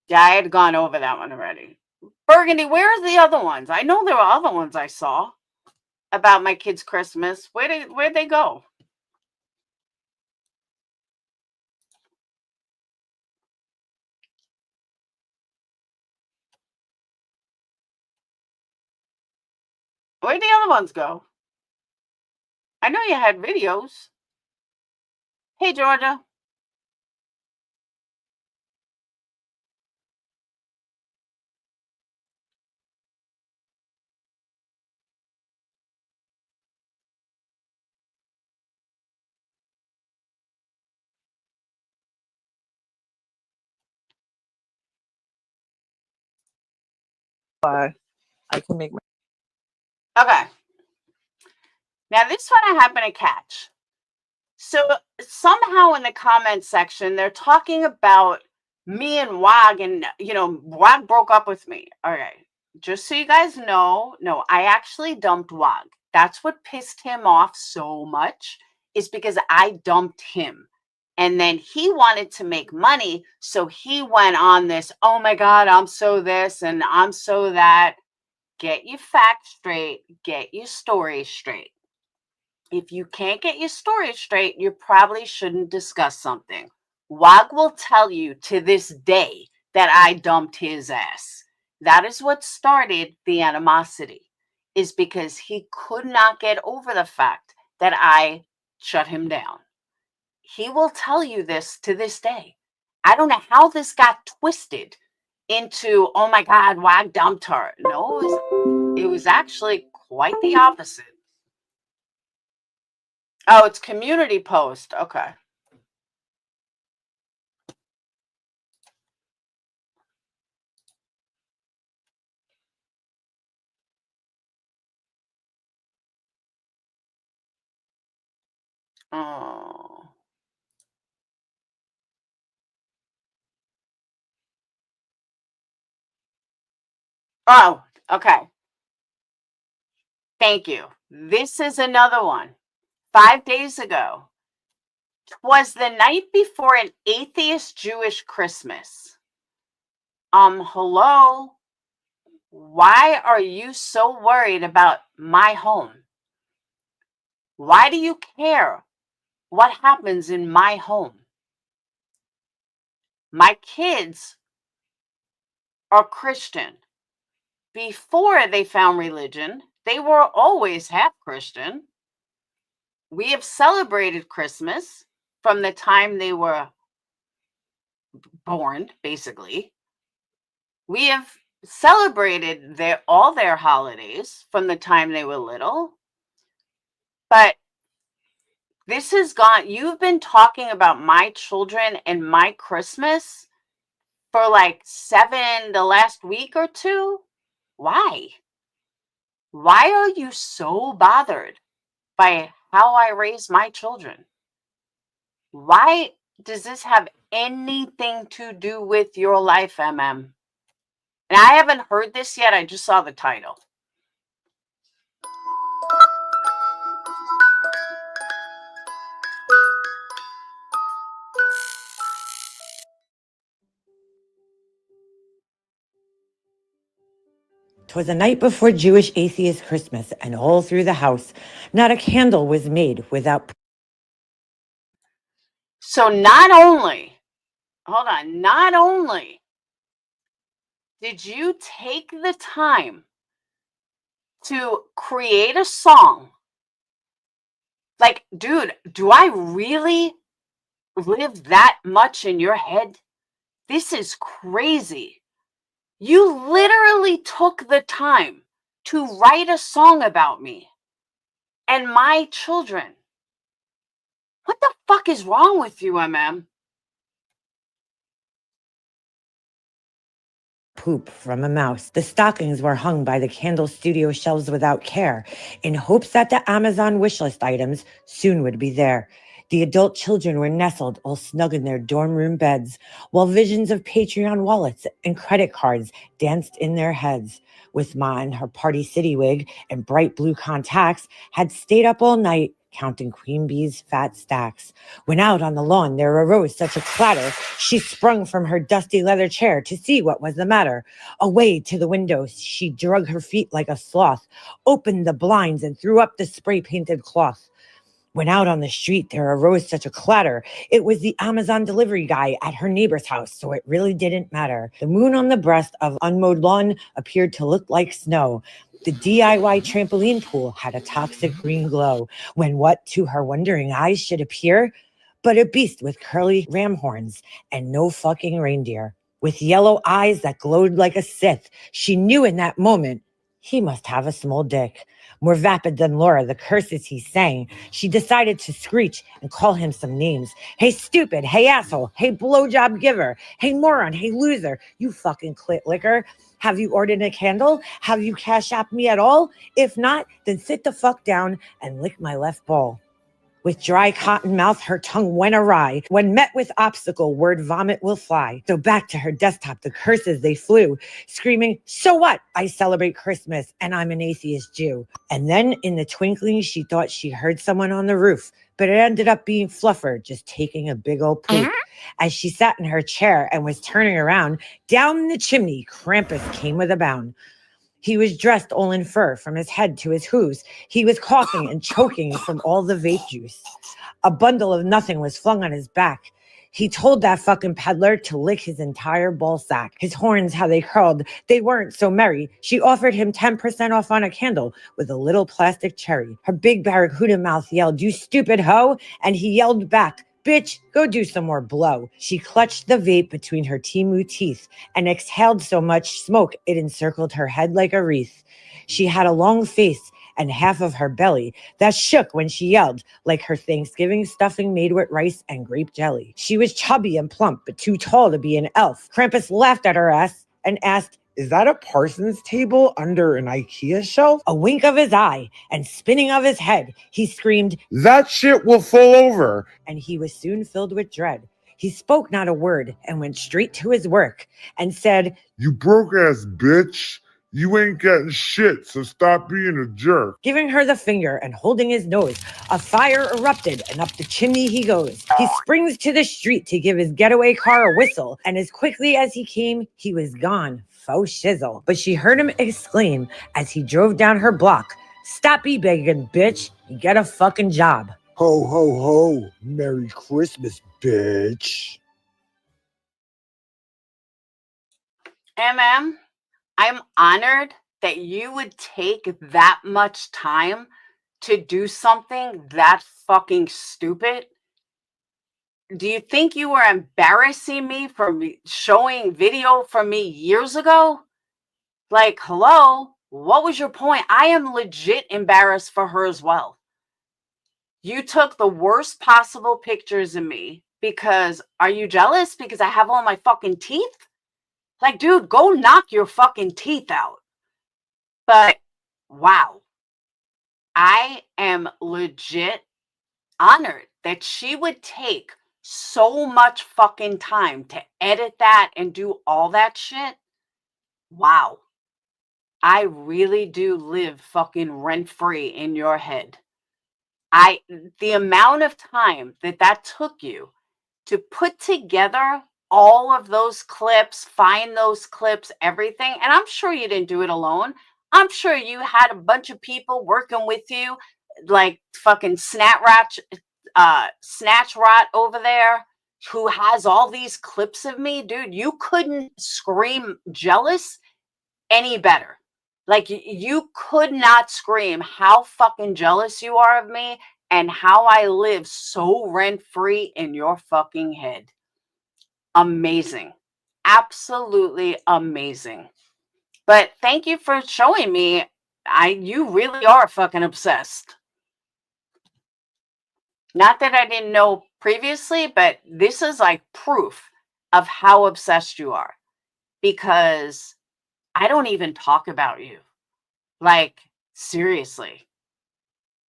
Yeah, I had gone over that one already. Burgundy, where are the other ones? I know there were other ones I saw about my kids' Christmas. Where'd they go? Where'd the other ones go? I know you had videos. Hey, Georgia. I can make my. Okay. Now, this one I happen to catch. So somehow in the comment section, they're talking about me and Wag, and Wag broke up with me. All right. Just so you guys know, no, I actually dumped Wag. That's what pissed him off so much, is because I dumped him. And then he wanted to make money. So he went on this, oh my God, I'm so this and I'm so that. Get your facts straight, get your story straight. If you can't get your story straight, you probably shouldn't discuss something. Wag will tell you to this day that I dumped his ass. That is what started the animosity, is because he could not get over the fact that I shut him down. He will tell you this to this day. I don't know how this got twisted into, oh my God, Wag dumped her. No, it was actually quite the opposite. Oh, it's community post. Okay. Oh. Oh, okay. Thank you. This is another one. 5 days ago. 'Twas the night before an atheist Jewish Christmas. Hello? Why are you so worried about my home? Why do you care what happens in my home? My kids are Christian. Before they found religion, they were always half Christian. We have celebrated Christmas from the time they were born, basically. We have celebrated all their holidays from the time they were little. But this has gone, you've been talking about my children and my Christmas for like the last week or two. Why? Why are you so bothered by how I raise my children? Why does this have anything to do with your life, MM? And I haven't heard this yet. I just saw the title. "'Twas the night before Jewish atheist Christmas, and all through the house not a candle was made without." So not only did you take the time to create a song, like, dude, do I really live that much in your head? This is crazy. You literally took the time to write a song about me and my children. What the fuck is wrong with you, MM? Poop from a mouse. The stockings were hung by the candle studio shelves without care, in hopes that the Amazon wishlist items soon would be there. The adult children were nestled all snug in their dorm room beds, while visions of Patreon wallets and credit cards danced in their heads. With Ma in her Party City wig and bright blue contacts, had stayed up all night counting Queen Bee's fat stacks. When out on the lawn there arose such a clatter, she sprung from her dusty leather chair to see what was the matter. Away to the window she drug her feet like a sloth, opened the blinds and threw up the spray-painted cloth. When out on the street there arose such a clatter, it was the Amazon delivery guy at her neighbor's house, so it really didn't matter. The moon on the breast of unmowed lawn appeared to look like snow. The DIY trampoline pool had a toxic green glow, when what to her wondering eyes should appear but a beast with curly ram horns and no fucking reindeer. With yellow eyes that glowed like a Sith, she knew in that moment he must have a small dick. More vapid than Laura, the curses he sang, she decided to screech and call him some names. Hey, stupid. Hey, asshole. Hey, blowjob giver. Hey, moron. Hey, loser. You fucking clit licker. Have you ordered a candle? Have you cash apped me at all? If not, then sit the fuck down and lick my left ball. With dry cotton mouth, her tongue went awry. When met with obstacle, word vomit will fly. So back to her desktop, the curses they flew, screaming, so what? I celebrate Christmas and I'm an atheist Jew. And then in the twinkling, she thought she heard someone on the roof, but it ended up being Fluffer just taking a big old poop. As she sat in her chair and was turning around, down the chimney, Krampus came with a bound. He was dressed all in fur from his head to his hooves. He was coughing and choking from all the vape juice. A bundle of nothing was flung on his back. He told that fucking peddler to lick his entire ball sack. His horns, how they curled, they weren't so merry. She offered him 10% off on a candle with a little plastic cherry. Her big barracuda mouth yelled, you stupid hoe, and he yelled back, bitch, go do some more blow. She clutched the vape between her Timu teeth and exhaled so much smoke it encircled her head like a wreath. She had a long face and half of her belly that shook when she yelled, like her Thanksgiving stuffing made with rice and grape jelly. She was chubby and plump, but too tall to be an elf. Krampus laughed at her ass and asked, is that a parson's table under an IKEA shelf? A wink of his eye and spinning of his head, he screamed, that shit will fall over. And he was soon filled with dread. He spoke not a word and went straight to his work and said, you broke ass bitch. You ain't getting shit, so stop being a jerk. Giving her the finger and holding his nose, a fire erupted and up the chimney he goes. He springs to the street to give his getaway car a whistle, and as quickly as he came, he was gone. Faux shizzle. But she heard him exclaim as he drove down her block, stop e-begging, bitch, and get a fucking job. Ho, ho, ho. Merry Christmas, bitch. I'm honored that you would take that much time to do something that fucking stupid. Do you think you were embarrassing me for showing video from me years ago? Like, hello, what was your point? I am legit embarrassed for her as well. You took the worst possible pictures of me because, are you jealous because I have all my fucking teeth? Like, dude, go knock your fucking teeth out. But wow, I am legit honored that she would take so much fucking time to edit that and do all that shit. Wow. I really do live fucking rent-free in your head. The amount of time that took you to put together all of those clips, find those clips, everything. And I'm sure you didn't do it alone. I'm sure you had a bunch of people working with you, like fucking Snatch Rot over there, who has all these clips of me. Dude, you couldn't scream jealous any better. Like, you could not scream how fucking jealous you are of me and how I live so rent-free in your fucking head. Amazing. Absolutely amazing. But thank you for showing me. You really are fucking obsessed. Not that I didn't know previously, but this is like proof of how obsessed you are. Because I don't even talk about you. Like, seriously.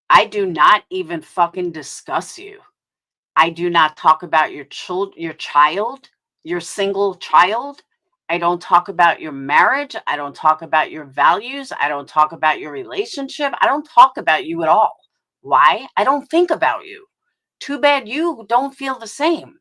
I do not even fucking discuss you. I do not talk about your child, your single child. I don't talk about your marriage. I don't talk about your values. I don't talk about your relationship. I don't talk about you at all. Why? I don't think about you. Too bad you don't feel the same.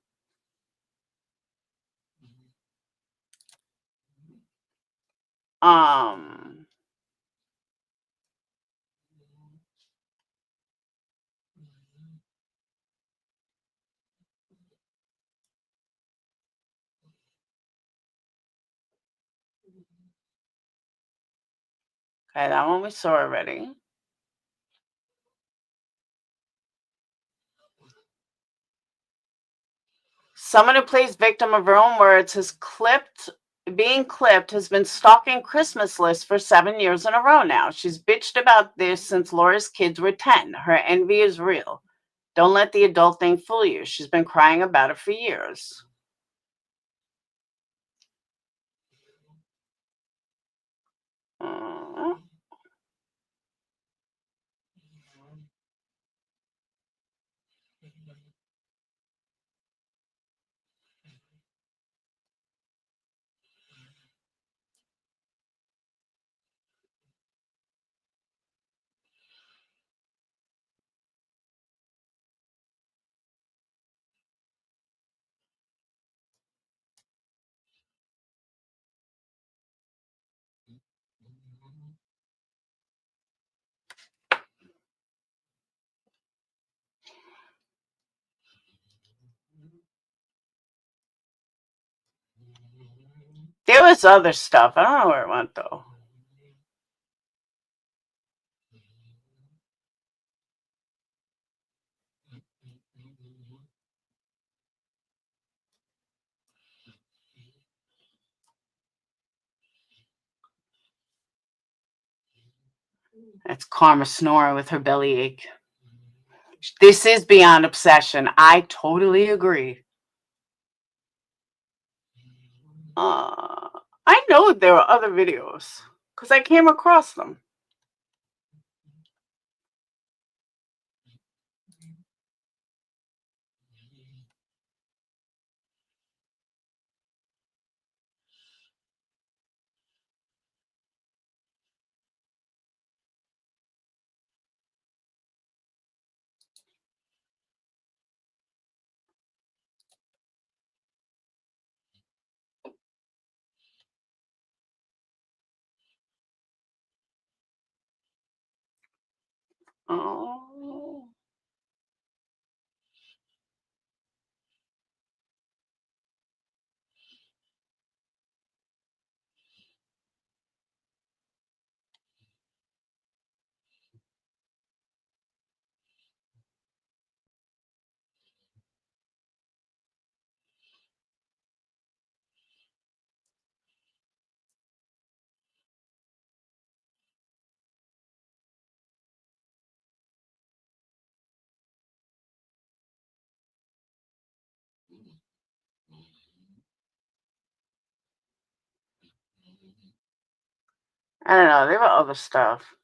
Okay, that one we saw already. Someone who plays victim of her own words being clipped has been stalking Christmas lists for 7 years in a row now. She's bitched about this since Laura's kids were 10. Her envy is real. Don't let the adult thing fool you. She's been crying about it for years. There was other stuff. I don't know where it went, though. That's Karma snoring with her bellyache. This is beyond obsession. I totally agree. I know there are other videos because I came across them. Oh. I don't know. There were other stuff.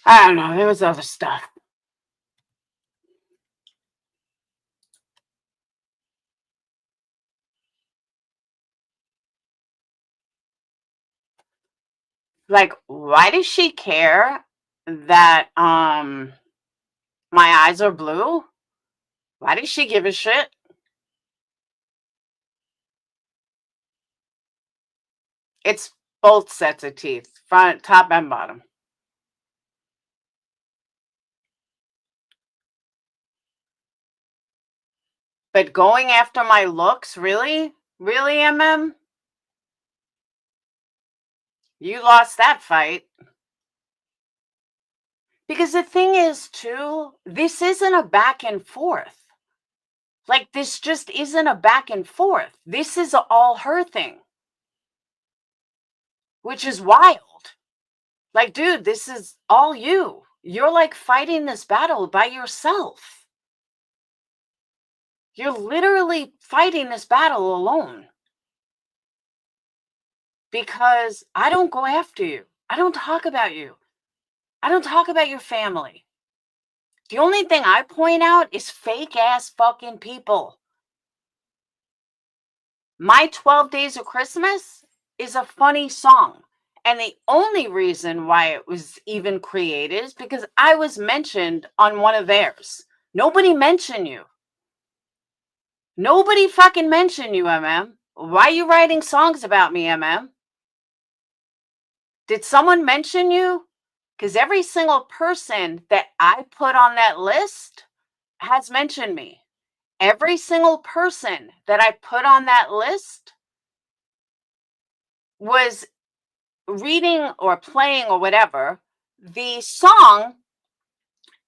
I don't know. There was other stuff. Like, why does she care that my eyes are blue? Why does she give a shit? It's both sets of teeth, front, top, and bottom. But going after my looks, really? Really, MM? You lost that fight. Because the thing is, too, this isn't a back and forth. Like, this just isn't a back and forth. This is all her thing. Which is wild. Like, dude, this is all you. You're like fighting this battle by yourself. You're literally fighting this battle alone. Because I don't go after you. I don't talk about you. I don't talk about your family. The only thing I point out is fake ass fucking people. My 12 Days of Christmas is a funny song. And the only reason why it was even created is because I was mentioned on one of theirs. Nobody mentioned you. Nobody fucking mentioned you, MM. Why are you writing songs about me, MM? Did someone mention you? Because every single person that I put on that list has mentioned me. Every single person that I put on that list was reading or playing or whatever the song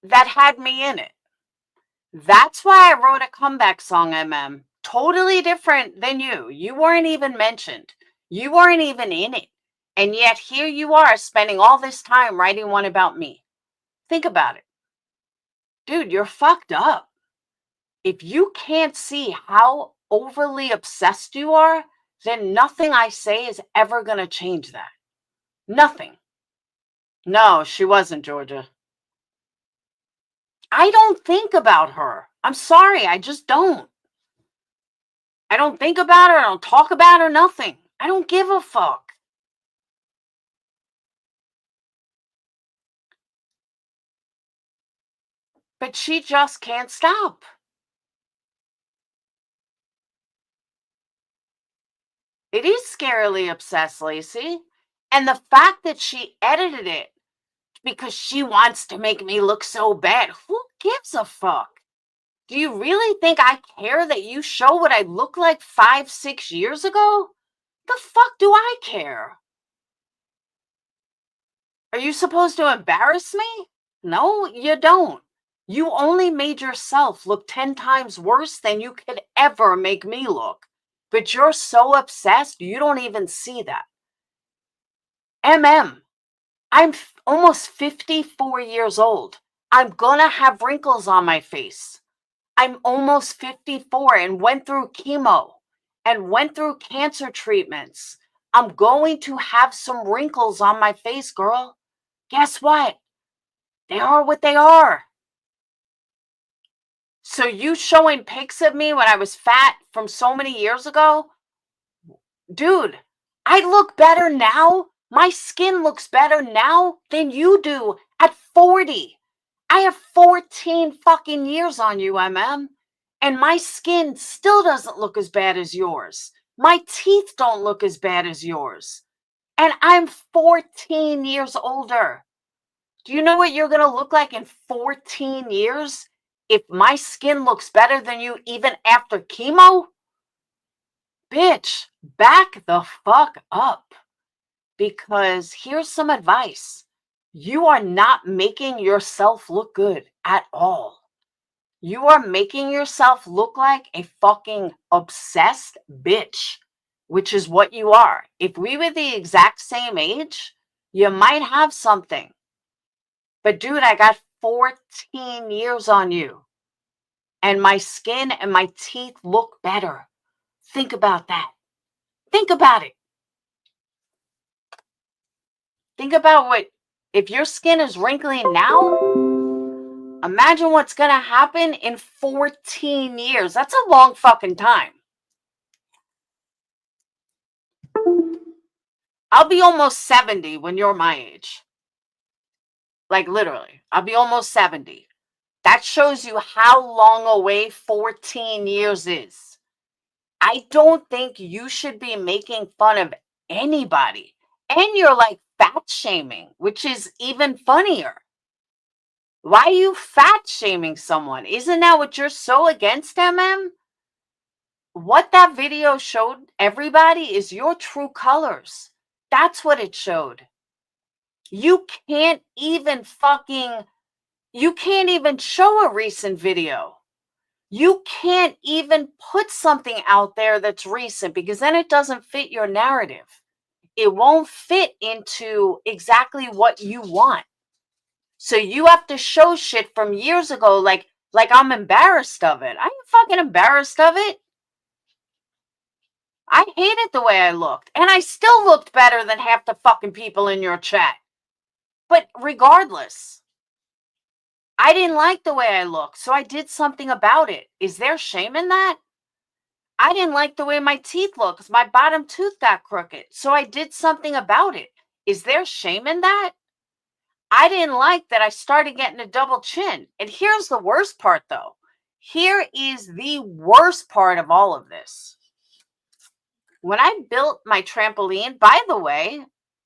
that had me in it. That's why I wrote a comeback song, MM. Totally different than you. You weren't even mentioned. You weren't even in it. And yet here you are spending all this time writing one about me. Think about it. Dude, you're fucked up. If you can't see how overly obsessed you are, then nothing I say is ever going to change that. Nothing. No, she wasn't, Georgia. I don't think about her. I'm sorry, I just don't. I don't think about her, I don't talk about her, nothing. I don't give a fuck. But she just can't stop. It is scarily obsessed, Lacey. And the fact that she edited it because she wants to make me look so bad, who gives a fuck? Do you really think I care that you show what I look like 5, 6 years ago? The fuck do I care? Are you supposed to embarrass me? No, you don't. You only made yourself look 10 times worse than you could ever make me look. But you're so obsessed, you don't even see that. I'm almost 54 years old. I'm gonna have wrinkles on my face. I'm almost 54 and went through chemo and went through cancer treatments. I'm going to have some wrinkles on my face, girl. Guess what? They are what they are. So you showing pics of me when I was fat from so many years ago? Dude, I look better now. My skin looks better now than you do at 40. I have 14 fucking years on you, MM. And my skin still doesn't look as bad as yours. My teeth don't look as bad as yours. And I'm 14 years older. Do you know what you're going to look like in 14 years if my skin looks better than you even after chemo? Bitch, back the fuck up. Because here's some advice. You are not making yourself look good at all. You are making yourself look like a fucking obsessed bitch, which is what you are. If we were the exact same age, you might have something. But dude, I got 14 years on you. And my skin and my teeth look better. Think about that. Think about it. Think about what, if your skin is wrinkling now, imagine what's going to happen in 14 years. That's a long fucking time. I'll be almost 70 when you're my age. Like literally, I'll be almost 70. That shows you how long away 14 years is. I don't think you should be making fun of anybody. And you're like fat shaming, which is even funnier. Why are you fat shaming someone? Isn't that what you're so against, MM? What that video showed everybody is your true colors. That's what it showed. You can't even show a recent video. You can't even put something out there that's recent because then it doesn't fit your narrative. It won't fit into exactly what you want. So you have to show shit from years ago like I'm embarrassed of it. I ain't fucking embarrassed of it. I hated the way I looked. And I still looked better than half the fucking people in your chat. But regardless, I didn't like the way I looked, so I did something about it. Is there shame in that? I didn't like the way my teeth looked because my bottom tooth got crooked, so I did something about it. Is there shame in that? I didn't like that I started getting a double chin. And here's the worst part, though. Here is the worst part of all of this. When I built my trampoline, by the way,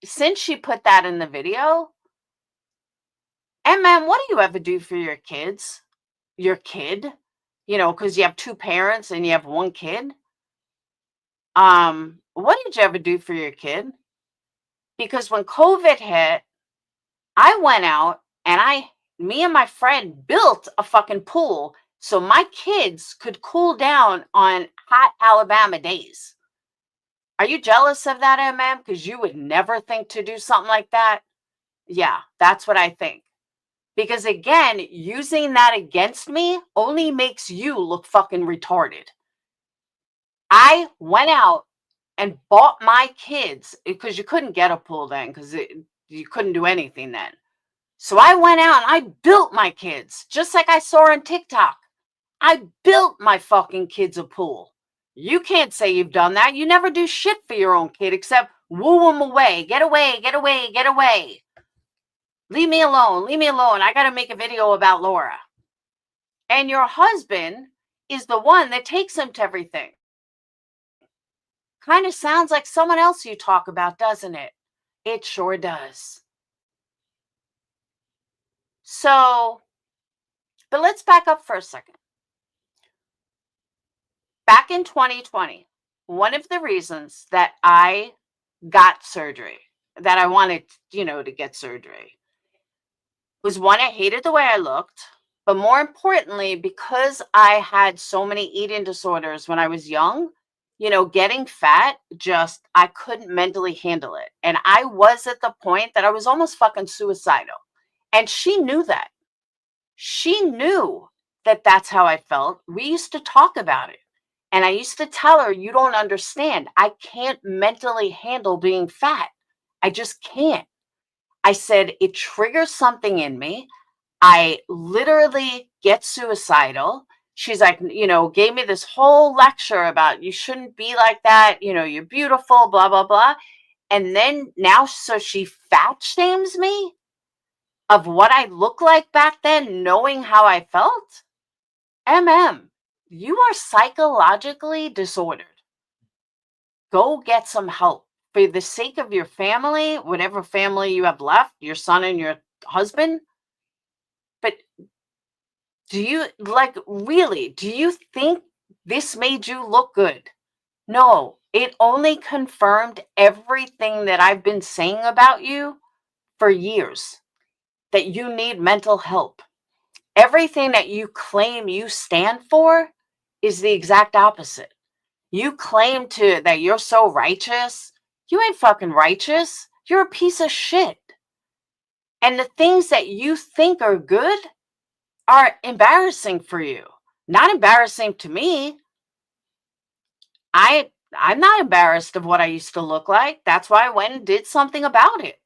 since she put that in the video, And man, what do you ever do for your kids? Your kid? You know, because you have two parents and you have one kid. What did you ever do for your kid? Because when COVID hit, I went out and me and my friend built a fucking pool so my kids could cool down on hot Alabama days. Are you jealous of that, MM? Because you would never think to do something like that. Yeah, that's what I think. Because again, using that against me only makes you look fucking retarded. I went out and bought my kids, because you couldn't get a pool then, because you couldn't do anything then. So I went out and I built my kids, just like I saw on TikTok. I built my fucking kids a pool. You can't say you've done that. You never do shit for your own kid except woo them away. Get away, get away, get away. Leave me alone, leave me alone. I got to make a video about Laura. And your husband is the one that takes him to everything. Kind of sounds like someone else you talk about, doesn't it? It sure does. So, but let's back up for a second. Back in 2020, one of the reasons that I got surgery, that I wanted, to get surgery, was one, I hated the way I looked, but more importantly, because I had so many eating disorders when I was young, getting fat, I couldn't mentally handle it. And I was at the point that I was almost fucking suicidal. And she knew that. She knew that that's how I felt. We used to talk about it. And I used to tell her, you don't understand. I can't mentally handle being fat. I just can't. I said, it triggers something in me. I literally get suicidal. She's like, gave me this whole lecture about you shouldn't be like that. You're beautiful, blah, blah, blah. And then now, so she fat shames me of what I look like back then, knowing how I felt. You are psychologically disordered. Go get some help for the sake of your family, whatever family you have left, your son and your husband. But do you think this made you look good? No, it only confirmed everything that I've been saying about you for years, that you need mental help. Everything that you claim you stand for is the exact opposite. You claim that you're so righteous. You ain't fucking righteous. You're a piece of shit. And the things that you think are good are embarrassing for you. Not embarrassing to me. I'm not embarrassed of what I used to look like. That's why I went and did something about it.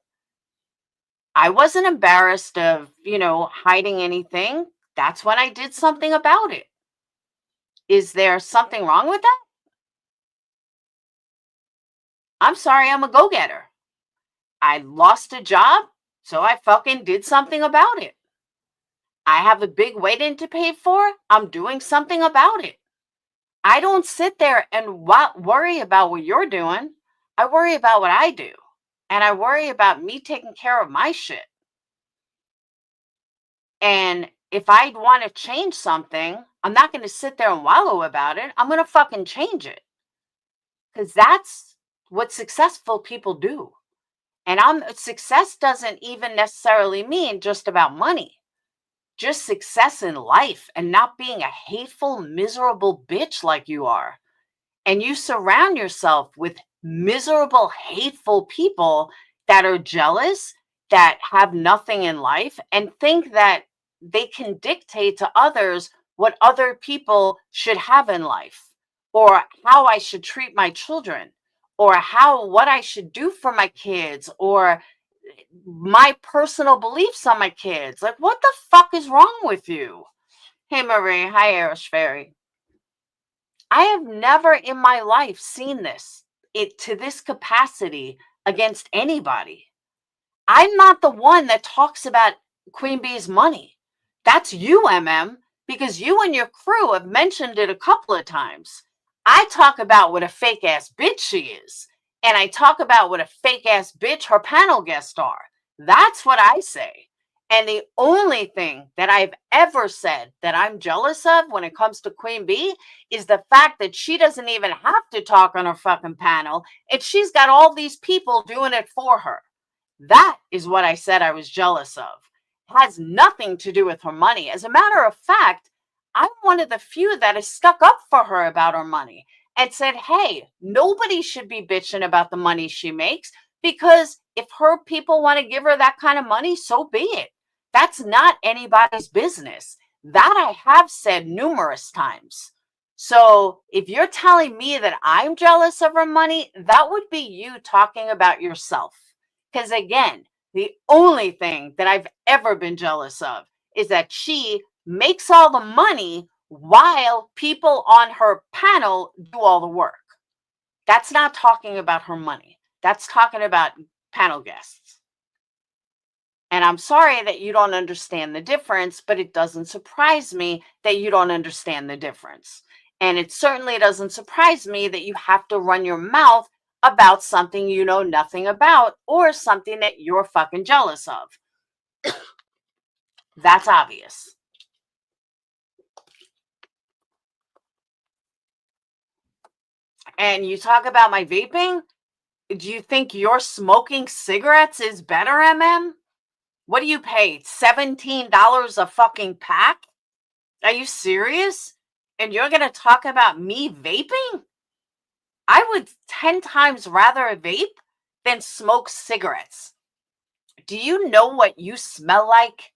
I wasn't embarrassed of, hiding anything. That's when I did something about it. Is there something wrong with that? I'm sorry, I'm a go-getter. I lost a job, so I fucking did something about it. I have a big wedding to pay for. I'm doing something about it. I don't sit there and worry about what you're doing. I worry about what I do. And I worry about me taking care of my shit. And if I want to change something, I'm not going to sit there and wallow about it. I'm going to fucking change it. Because that's what successful people do. And success doesn't even necessarily mean just about money. Just success in life and not being a hateful, miserable bitch like you are. And you surround yourself with miserable, hateful people that are jealous, that have nothing in life, and think that they can dictate to others what other people should have in life, or how I should treat my children, or what I should do for my kids, or my personal beliefs on my kids. Like, what the fuck is wrong with you? Hey, Marie. Hi, Irish Fairy. I have never in my life seen it to this capacity against anybody. I'm not the one that talks about Queen Bee's money. That's you, because you and your crew have mentioned it a couple of times. I talk about what a fake ass bitch she is. And I talk about what a fake ass bitch her panel guests are. That's what I say. And the only thing that I've ever said that I'm jealous of when it comes to Queen Bee is the fact that she doesn't even have to talk on her fucking panel, and she's got all these people doing it for her. That is what I said I was jealous of. It has nothing to do with her money. As a matter of fact, I'm one of the few that has stuck up for her about her money and said, hey, nobody should be bitching about the money she makes, because if her people want to give her that kind of money, so be it. That's not anybody's business. That I have said numerous times. So if you're telling me that I'm jealous of her money, that would be you talking about yourself. Because again, the only thing that I've ever been jealous of is that she makes all the money while people on her panel do all the work. That's not talking about her money. That's talking about panel guests. And I'm sorry that you don't understand the difference, but it doesn't surprise me that you don't understand the difference. And it certainly doesn't surprise me that you have to run your mouth about something you know nothing about or something that you're fucking jealous of. That's obvious. And you talk about my vaping? Do you think your smoking cigarettes is better, MM? What do you pay? $17 a fucking pack? Are you serious? And you're going to talk about me vaping? I would 10 times rather vape than smoke cigarettes. Do you know what you smell like?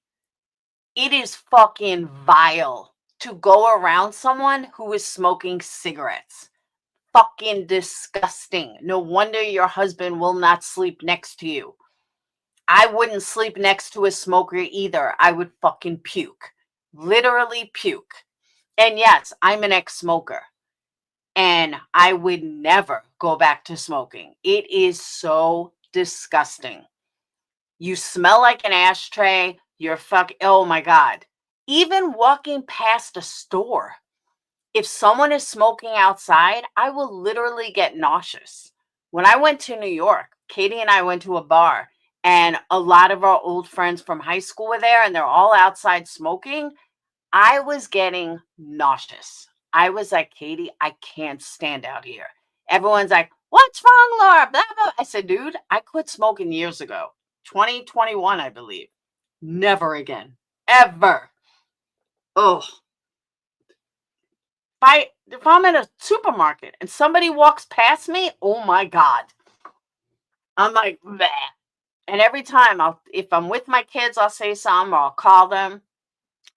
It is fucking vile to go around someone who is smoking cigarettes. Fucking disgusting. No wonder your husband will not sleep next to you. I wouldn't sleep next to a smoker either. I would fucking puke. Literally puke. And yes, I'm an ex-smoker. And I would never go back to smoking. It is so disgusting. You smell like an ashtray. You're oh my God. Even walking past a store, if someone is smoking outside, I will literally get nauseous. When I went to New York, Katie and I went to a bar, and a lot of our old friends from high school were there, and they're all outside smoking. I was getting nauseous. I was like, Katie, I can't stand out here. Everyone's like, what's wrong, Laura? Blah, blah. I said, dude, I quit smoking years ago. 2021, I believe. Never again. Ever. Oh. If I'm in a supermarket and somebody walks past me, oh my God. I'm like, bleh. And every time if I'm with my kids, I'll say something or I'll call them.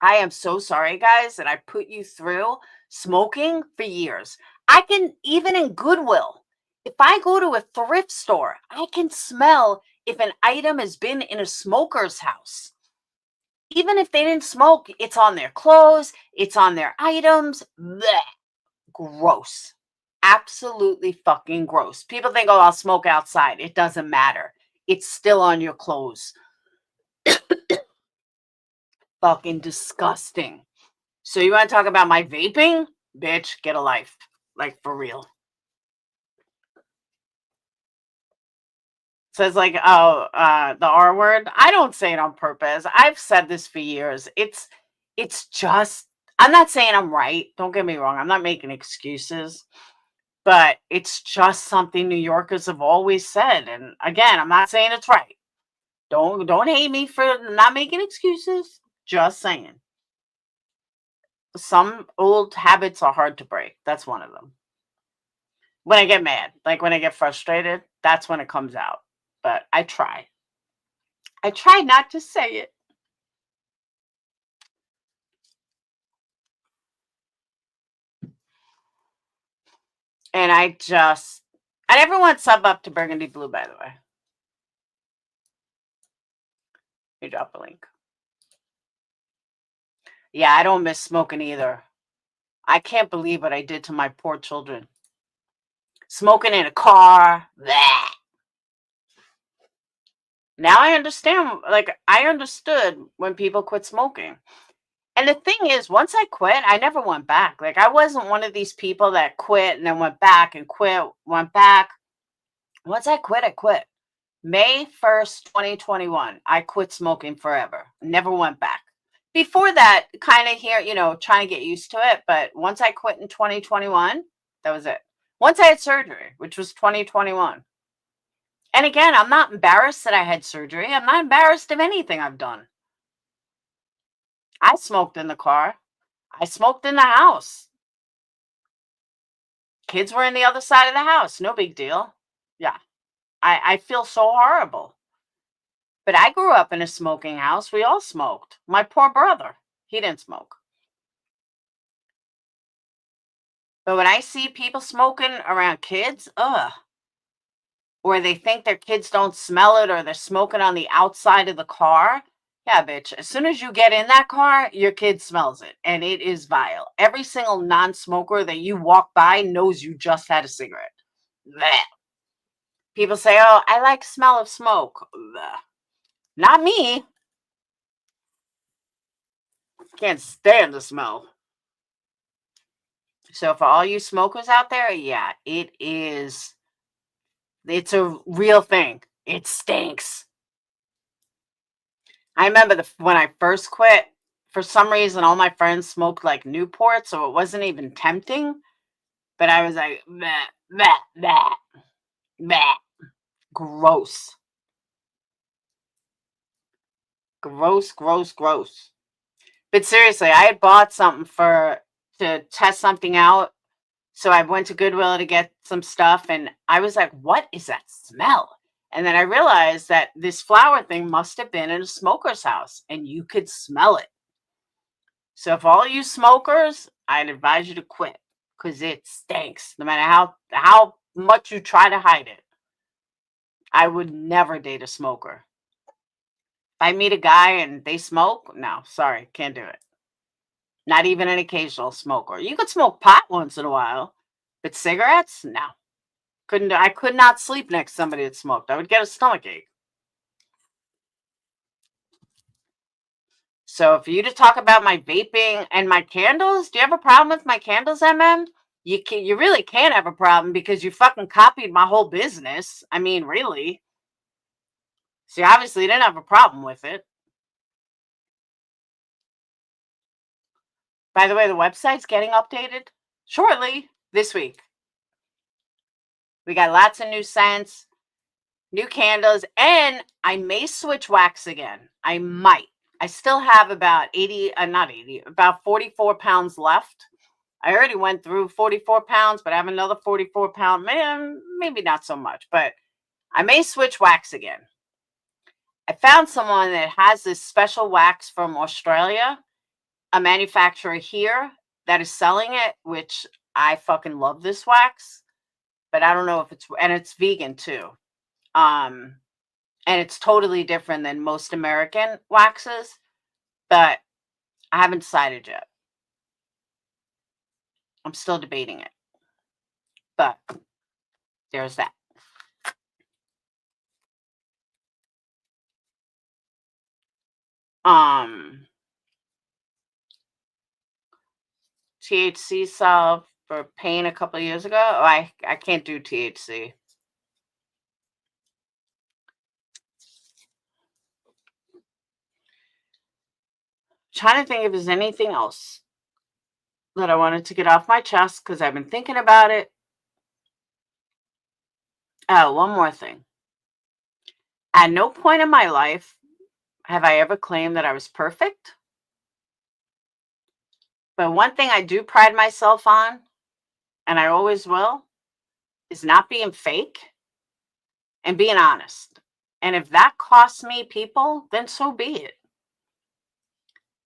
I am so sorry, guys, that I put you through smoking for years. I can, even in Goodwill, if I go to a thrift store, I can smell if an item has been in a smoker's house. Even if they didn't smoke, it's on their clothes, it's on their items. Blech. Gross. Absolutely fucking gross. People think, oh, I'll smoke outside. It doesn't matter. It's still on your clothes. Fucking disgusting. So you want to talk about my vaping? Bitch, get a life. Like, for real. Says like, oh, the R word. I don't say it on purpose. I've said this for years. It's just, I'm not saying I'm right. Don't get me wrong. I'm not making excuses. But it's just something New Yorkers have always said. And again, I'm not saying it's right. Don't hate me for not making excuses. Just saying. Some old habits are hard to break. That's one of them. When I get mad, like when I get frustrated, that's when it comes out. But I try. I try not to say it. And everyone sub up to Burgundy Blue, by the way. You drop a link. Yeah, I don't miss smoking either. I can't believe what I did to my poor children. Smoking in a car. Bleh. Now I understand. Like, I understood when people quit smoking. And the thing is, once I quit, I never went back. Like, I wasn't one of these people that quit and then went back and quit, went back. Once I quit, I quit. May 1st, 2021, I quit smoking forever. Never went back. Before that, kind of here, trying to get used to it. But once I quit in 2021, that was it. Once I had surgery, which was 2021. And again, I'm not embarrassed that I had surgery. I'm not embarrassed of anything I've done. I smoked in the car. I smoked in the house. Kids were in the other side of the house. No big deal. Yeah. I feel so horrible. But I grew up in a smoking house. We all smoked. My poor brother, he didn't smoke. But when I see people smoking around kids, or they think their kids don't smell it, or they're smoking on the outside of the car. Yeah, bitch. As soon as you get in that car, your kid smells it, and it is vile. Every single non-smoker that you walk by knows you just had a cigarette. Blech. People say, oh, I like smell of smoke. Blech. Not me. Can't stand the smell. So for all you smokers out there, yeah, it's a real thing. It stinks. I remember when I first quit, for some reason, all my friends smoked like Newport, so it wasn't even tempting. But I was like, bleh, bleh, bleh, bleh. Gross. Gross, gross, gross. But seriously, I had bought something to test something out. So I went to Goodwill to get some stuff, and I was like, what is that smell? And then I realized that this flower thing must have been in a smoker's house, and you could smell it. So if all you smokers, I'd advise you to quit, because it stinks, no matter how much you try to hide it. I would never date a smoker. If I meet a guy and they smoke, no, sorry, can't do it. Not even an occasional smoker. You could smoke pot once in a while, but cigarettes, no. I could not sleep next to somebody that smoked. I would get a stomachache. So for you to talk about my vaping and my candles, do you have a problem with my candles, MM? You really can't have a problem because you fucking copied my whole business. I mean, really. So you obviously didn't have a problem with it. By the way, the website's getting updated shortly this week. We got lots of new scents, new candles, and I may switch wax again. I might. I still have about about 44 pounds left. I already went through 44 pounds, but I have another 44 pound, maybe not so much, but I may switch wax again. I found someone that has this special wax from Australia, a manufacturer here that is selling it, which I fucking love this wax, but I don't know if it's vegan too. And it's totally different than most American waxes, but I haven't decided yet. I'm still debating it, but there's that. THC salve for pain a couple of years ago. Oh, I can't do THC. Trying to think if there's anything else that I wanted to get off my chest because I've been thinking about it. Oh, one more thing. At no point in my life have I ever claimed that I was perfect. But one thing I do pride myself on, and I always will, is not being fake and being honest. And if that costs me people, then so be it.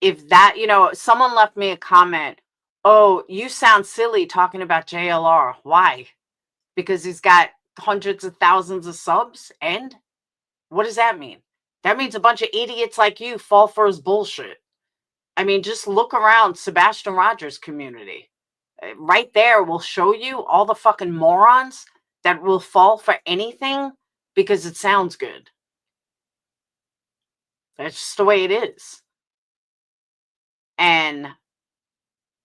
If that, someone left me a comment, oh, you sound silly talking about JLR. Why? Because he's got hundreds of thousands of subs. And what does that mean? That means a bunch of idiots like you fall for his bullshit. I mean, just look around Sebastian Rogers' community. Right there will show you all the fucking morons that will fall for anything because it sounds good. That's just the way it is. And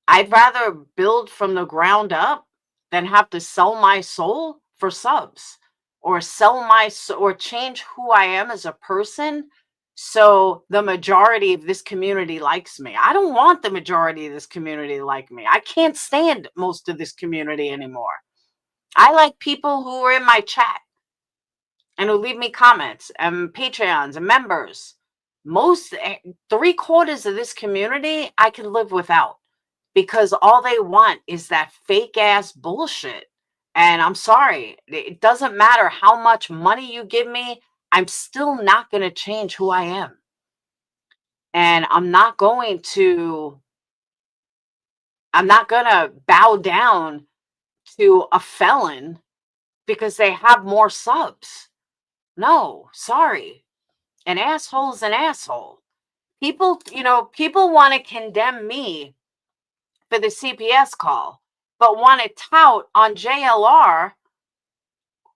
I'd rather build from the ground up than have to sell my soul for subs. or or change who I am as a person so the majority of this community likes me. I don't want the majority of this community to like me. I can't stand most of this community anymore. I like people who are in my chat and who leave me comments and Patreons and members. Most 3/4 of this community I can live without, because all they want is that fake ass bullshit. And I'm sorry, it doesn't matter how much money you give me, I'm still not going to change who I am. And I'm not going to bow down to a felon because they have more subs. No, sorry. An asshole's an asshole. People, people want to condemn me for the CPS call, but want to tout on JLR,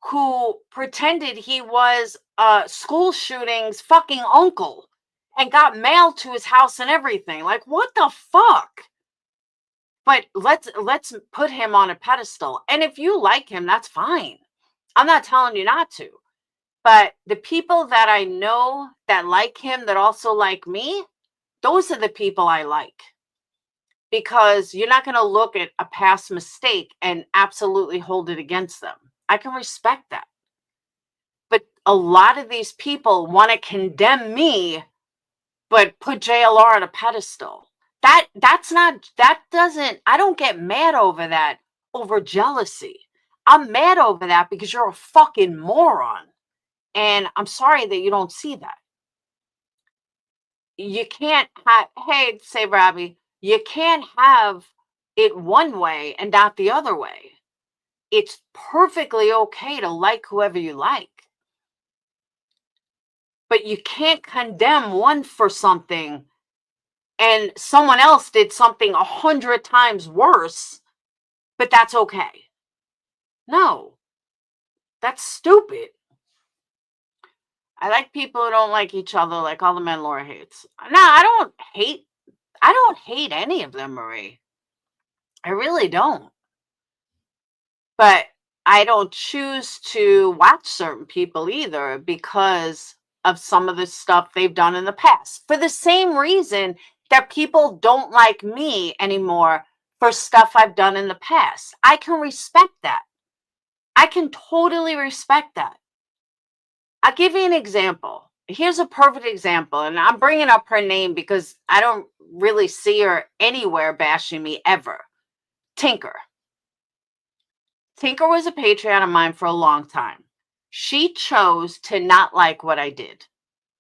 who pretended he was school shooting's fucking uncle and got mail to his house and everything. Like, what the fuck? But let's put him on a pedestal. And if you like him, that's fine. I'm not telling you not to. But the people that I know that like him, that also like me, those are the people I like. Because you're not going to look at a past mistake and absolutely hold it against them. I can respect that. But a lot of these people want to condemn me, but put JLR on a pedestal. I don't get mad over that, over jealousy. I'm mad over that because you're a fucking moron. And I'm sorry that you don't see that. You can't have, hey, say Robbie, you can't have it one way and not the other way. It's perfectly okay to like whoever you like. But you can't condemn one for something and someone else did something 100 times worse, but that's okay. No, that's stupid. I like people who don't like each other, like all the men Laura hates. No, I don't hate any of them, Marie. I really don't. But I don't choose to watch certain people either because of some of the stuff they've done in the past. For the same reason that people don't like me anymore for stuff I've done in the past. I can respect that. I can totally respect that. I'll give you an example. Here's a perfect example, and I'm bringing up her name because I don't really see her anywhere bashing me ever. Tinker. Tinker was a Patreon of mine for a long time. She chose to not like what I did.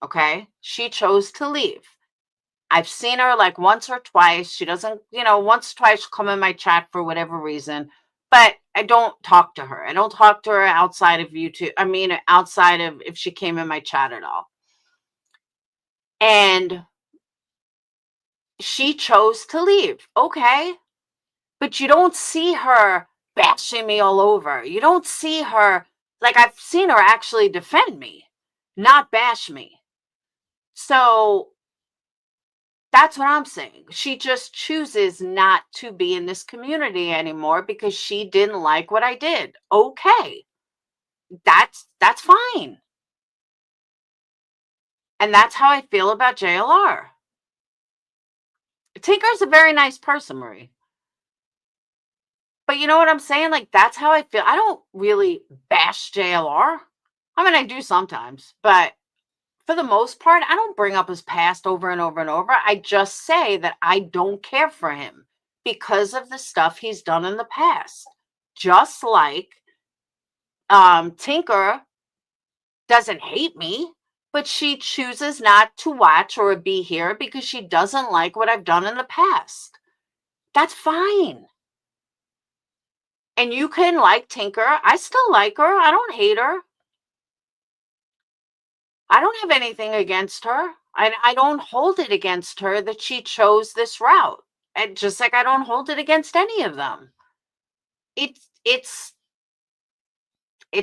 Okay? She chose to leave. I've seen her like once or twice. She doesn't, once or twice she'll come in my chat for whatever reason. But I don't talk to her. I don't talk to her outside of YouTube. I mean, outside of if she came in my chat at all. And she chose to leave. Okay. But you don't see her bashing me all over. You don't see her, like I've seen her actually defend me, not bash me. So that's what I'm saying. She just chooses not to be in this community anymore because she didn't like what I did. Okay. That's fine. And that's how I feel about JLR. Tinker's a very nice person, Marie. But you know what I'm saying? Like, that's how I feel. I don't really bash JLR. I mean, I do sometimes, but for the most part, I don't bring up his past over and over and over. I just say that I don't care for him because of the stuff he's done in the past. Just like Tinker doesn't hate me, but she chooses not to watch or be here because she doesn't like what I've done in the past. That's fine. And you can like Tinker. I still like her. I don't hate her. I don't have anything against her. I don't hold it against her that she chose this route. And just like I don't hold it against any of them. It's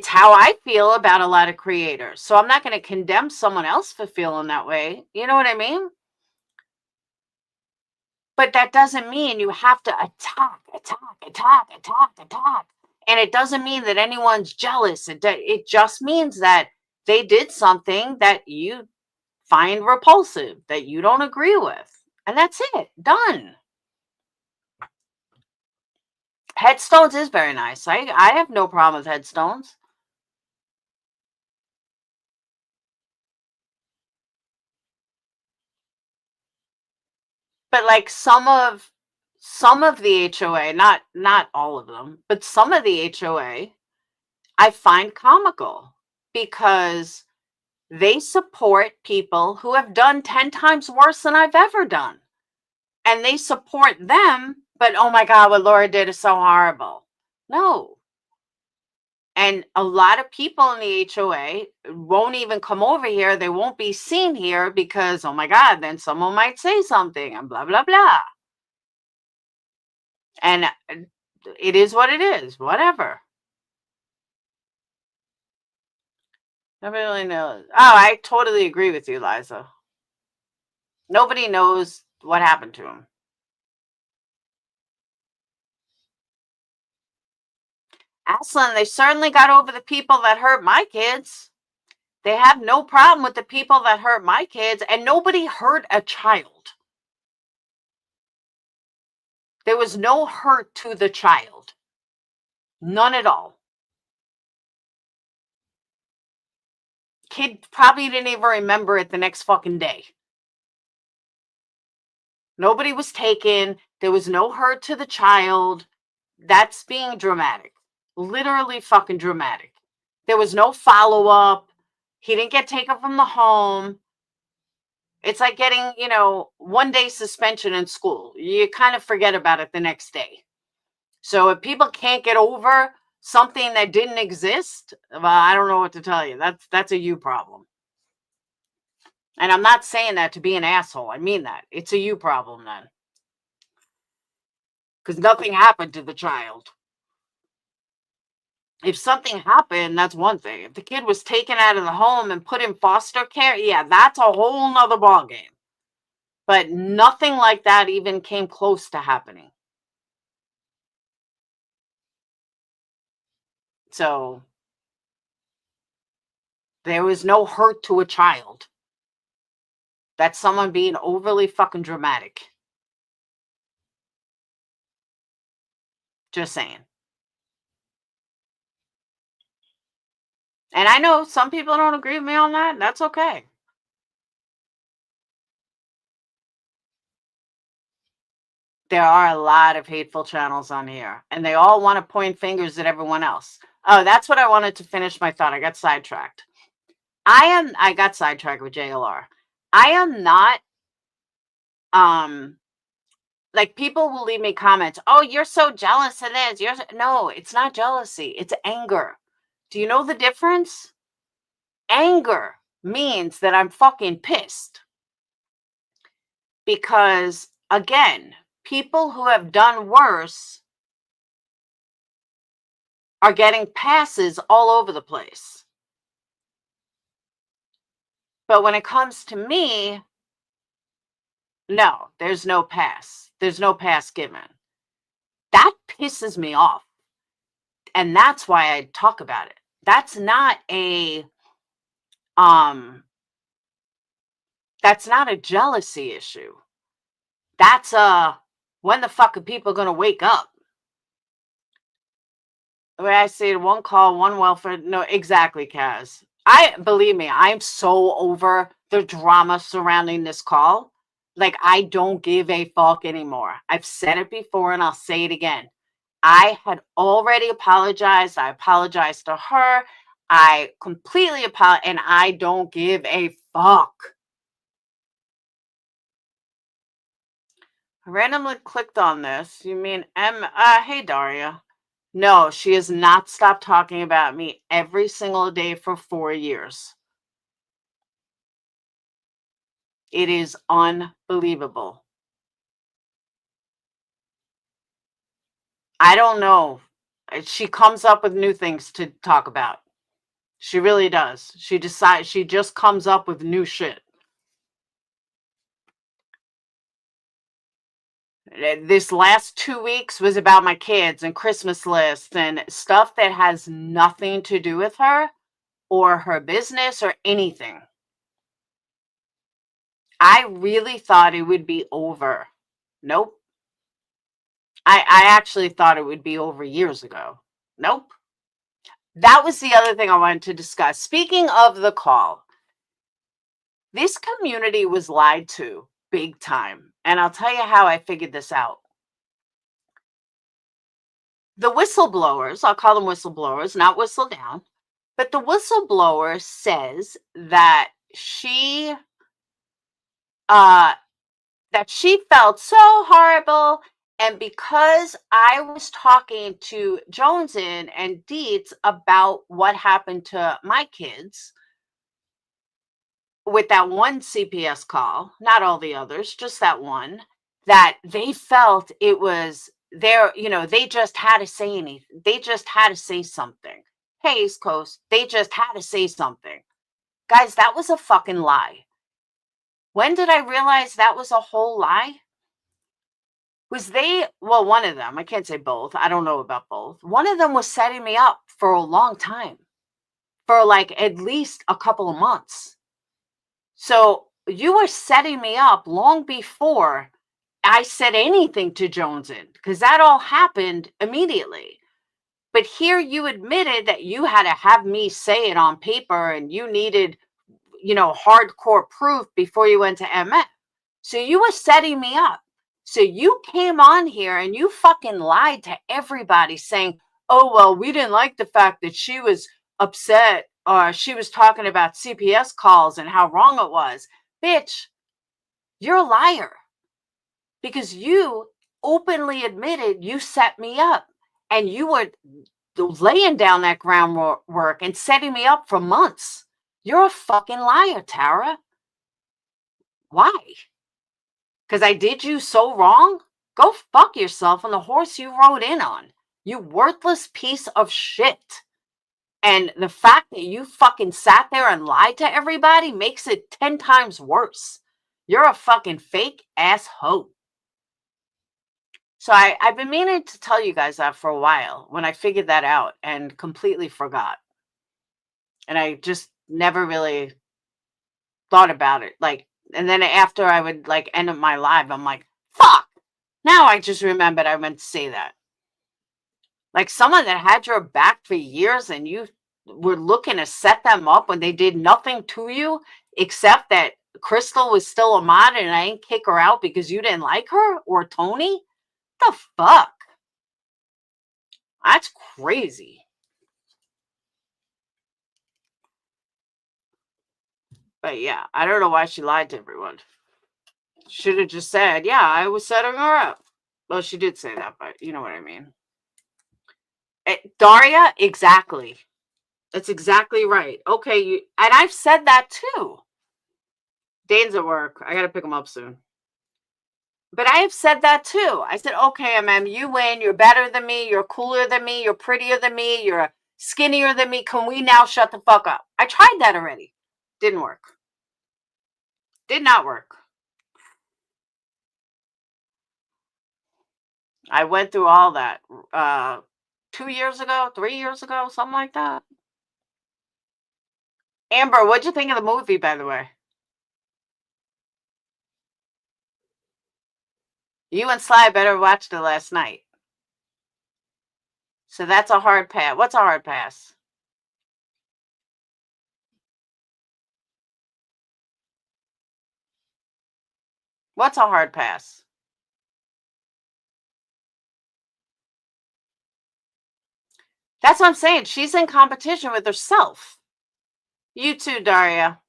how I feel about a lot of creators. So I'm not going to condemn someone else for feeling that way. You know what I mean? But that doesn't mean you have to attack And it doesn't mean that anyone's jealous. It just means that they did something that you find repulsive, that you don't agree with. And that's it. Done. Headstones is very nice. I have no problem with headstones. But like some of the HOA, not all of them, but some of the HOA, I find comical because they support people who have done 10 times worse than I've ever done. And they support them, but oh my God, what Laura did is so horrible. No. And a lot of people in the HOA won't even come over here. They won't be seen here because, oh my God, then someone might say something and blah, blah, blah. And it is what it is, whatever. Nobody really knows. Oh, I totally agree with you, Liza. Nobody knows what happened to him. Aslan, they certainly got over the people that hurt my kids. They have no problem with the people that hurt my kids, and nobody hurt a child. There was no hurt to the child. None at all. Kid probably didn't even remember it the next fucking day. Nobody was taken. There was no hurt to the child. That's being dramatic. Literally fucking dramatic. There was no follow-up. He didn't get taken from the home. It's like getting, 1 day suspension in school. You kind of forget about it the next day. So if people can't get over something that didn't exist, well, I don't know what to tell you. That's a you problem. And I'm not saying that to be an asshole. I mean that. It's a you problem then. Because nothing happened to the child. If something happened, that's one thing. If the kid was taken out of the home and put in foster care, yeah, that's a whole nother ballgame. But nothing like that even came close to happening. So there was no hurt to a child. That's someone being overly fucking dramatic. Just saying. And I know some people don't agree with me on that. That's okay. There are a lot of hateful channels on here, and they all want to point fingers at everyone else. Oh, that's what I wanted to finish my thought. I got sidetracked. I got sidetracked with JLR. I am not, like people will leave me comments. Oh, you're so jealous of this. No, it's not jealousy. It's anger. Do you know the difference? Anger means that I'm fucking pissed. Because again, people who have done worse are getting passes all over the place. But when it comes to me, no, there's no pass. There's no pass given. That pisses me off. And that's why I talk about it. That's not a jealousy issue. That's when the fuck are people gonna wake up? The way I say it, one call, one welfare. No, exactly, Kaz. Believe me, I'm so over the drama surrounding this call. Like, I don't give a fuck anymore. I've said it before and I'll say it again. I had already apologized. I apologized to her. I completely apologize, and I don't give a fuck. I randomly clicked on this. You mean hey, Daria. No, she has not stopped talking about me every single day for 4 years. It is unbelievable. I don't know. She comes up with new things to talk about. She really does. She just comes up with new shit. This last 2 weeks was about my kids and Christmas lists and stuff that has nothing to do with her or her business or anything. I really thought it would be over. Nope. I actually thought it would be over years ago. Nope. That was the other thing I wanted to discuss. Speaking of the call, this community was lied to big time. And I'll tell you how I figured this out. The whistleblowers, I'll call them whistleblowers, not whistle down, but the whistleblower says that she felt so horrible, and because I was talking to Jonesin and Dietz about what happened to my kids with that one CPS call, not all the others, just that one, that they felt it was their, they just had to say anything. They just had to say something. Hey, East Coast, they just had to say something. Guys, that was a fucking lie. When did I realize that was a whole lie? One of them, I can't say both. I don't know about both. One of them was setting me up for a long time, for like at least a couple of months. So you were setting me up long before I said anything to Jonesin, because that all happened immediately. But here you admitted that you had to have me say it on paper and you needed, hardcore proof before you went to MF. So you were setting me up. So you came on here and you fucking lied to everybody saying, oh, well, we didn't like the fact that she was upset or she was talking about CPS calls and how wrong it was. Bitch, you're a liar. Because you openly admitted you set me up and you were laying down that groundwork and setting me up for months. You're a fucking liar, Tara. Why? Because I did you so wrong? Go fuck yourself on the horse you rode in on. You worthless piece of shit. And the fact that you fucking sat there and lied to everybody makes it 10 times worse. You're a fucking fake ass hoe. So I've been meaning to tell you guys that for a while when I figured that out and completely forgot. And I just never really thought about it. And then after I would end up my live, I'm like, fuck. Now I just remembered I meant to say that. Like someone that had your back for years and you were looking to set them up when they did nothing to you except that Crystal was still a mod and I didn't kick her out because you didn't like her or Tony. What the fuck? That's crazy. But yeah, I don't know why she lied to everyone. Should have just said, yeah, I was setting her up. Well, she did say that, but you know what I mean. Daria, exactly. That's exactly right. Okay, and I've said that too. Dane's at work. I gotta pick him up soon. But I have said that too. I said, okay, you win. You're better than me. You're cooler than me. You're prettier than me. You're skinnier than me. Can we now shut the fuck up? I tried that already. Didn't work. Did not work. I went through all that 2 years ago, 3 years ago, something like that. Amber, what'd you think of the movie, by the way? You and Sly better watched it last night. So that's a hard pass. What's a hard pass? What's a hard pass? That's what I'm saying. She's in competition with herself. You too, Daria.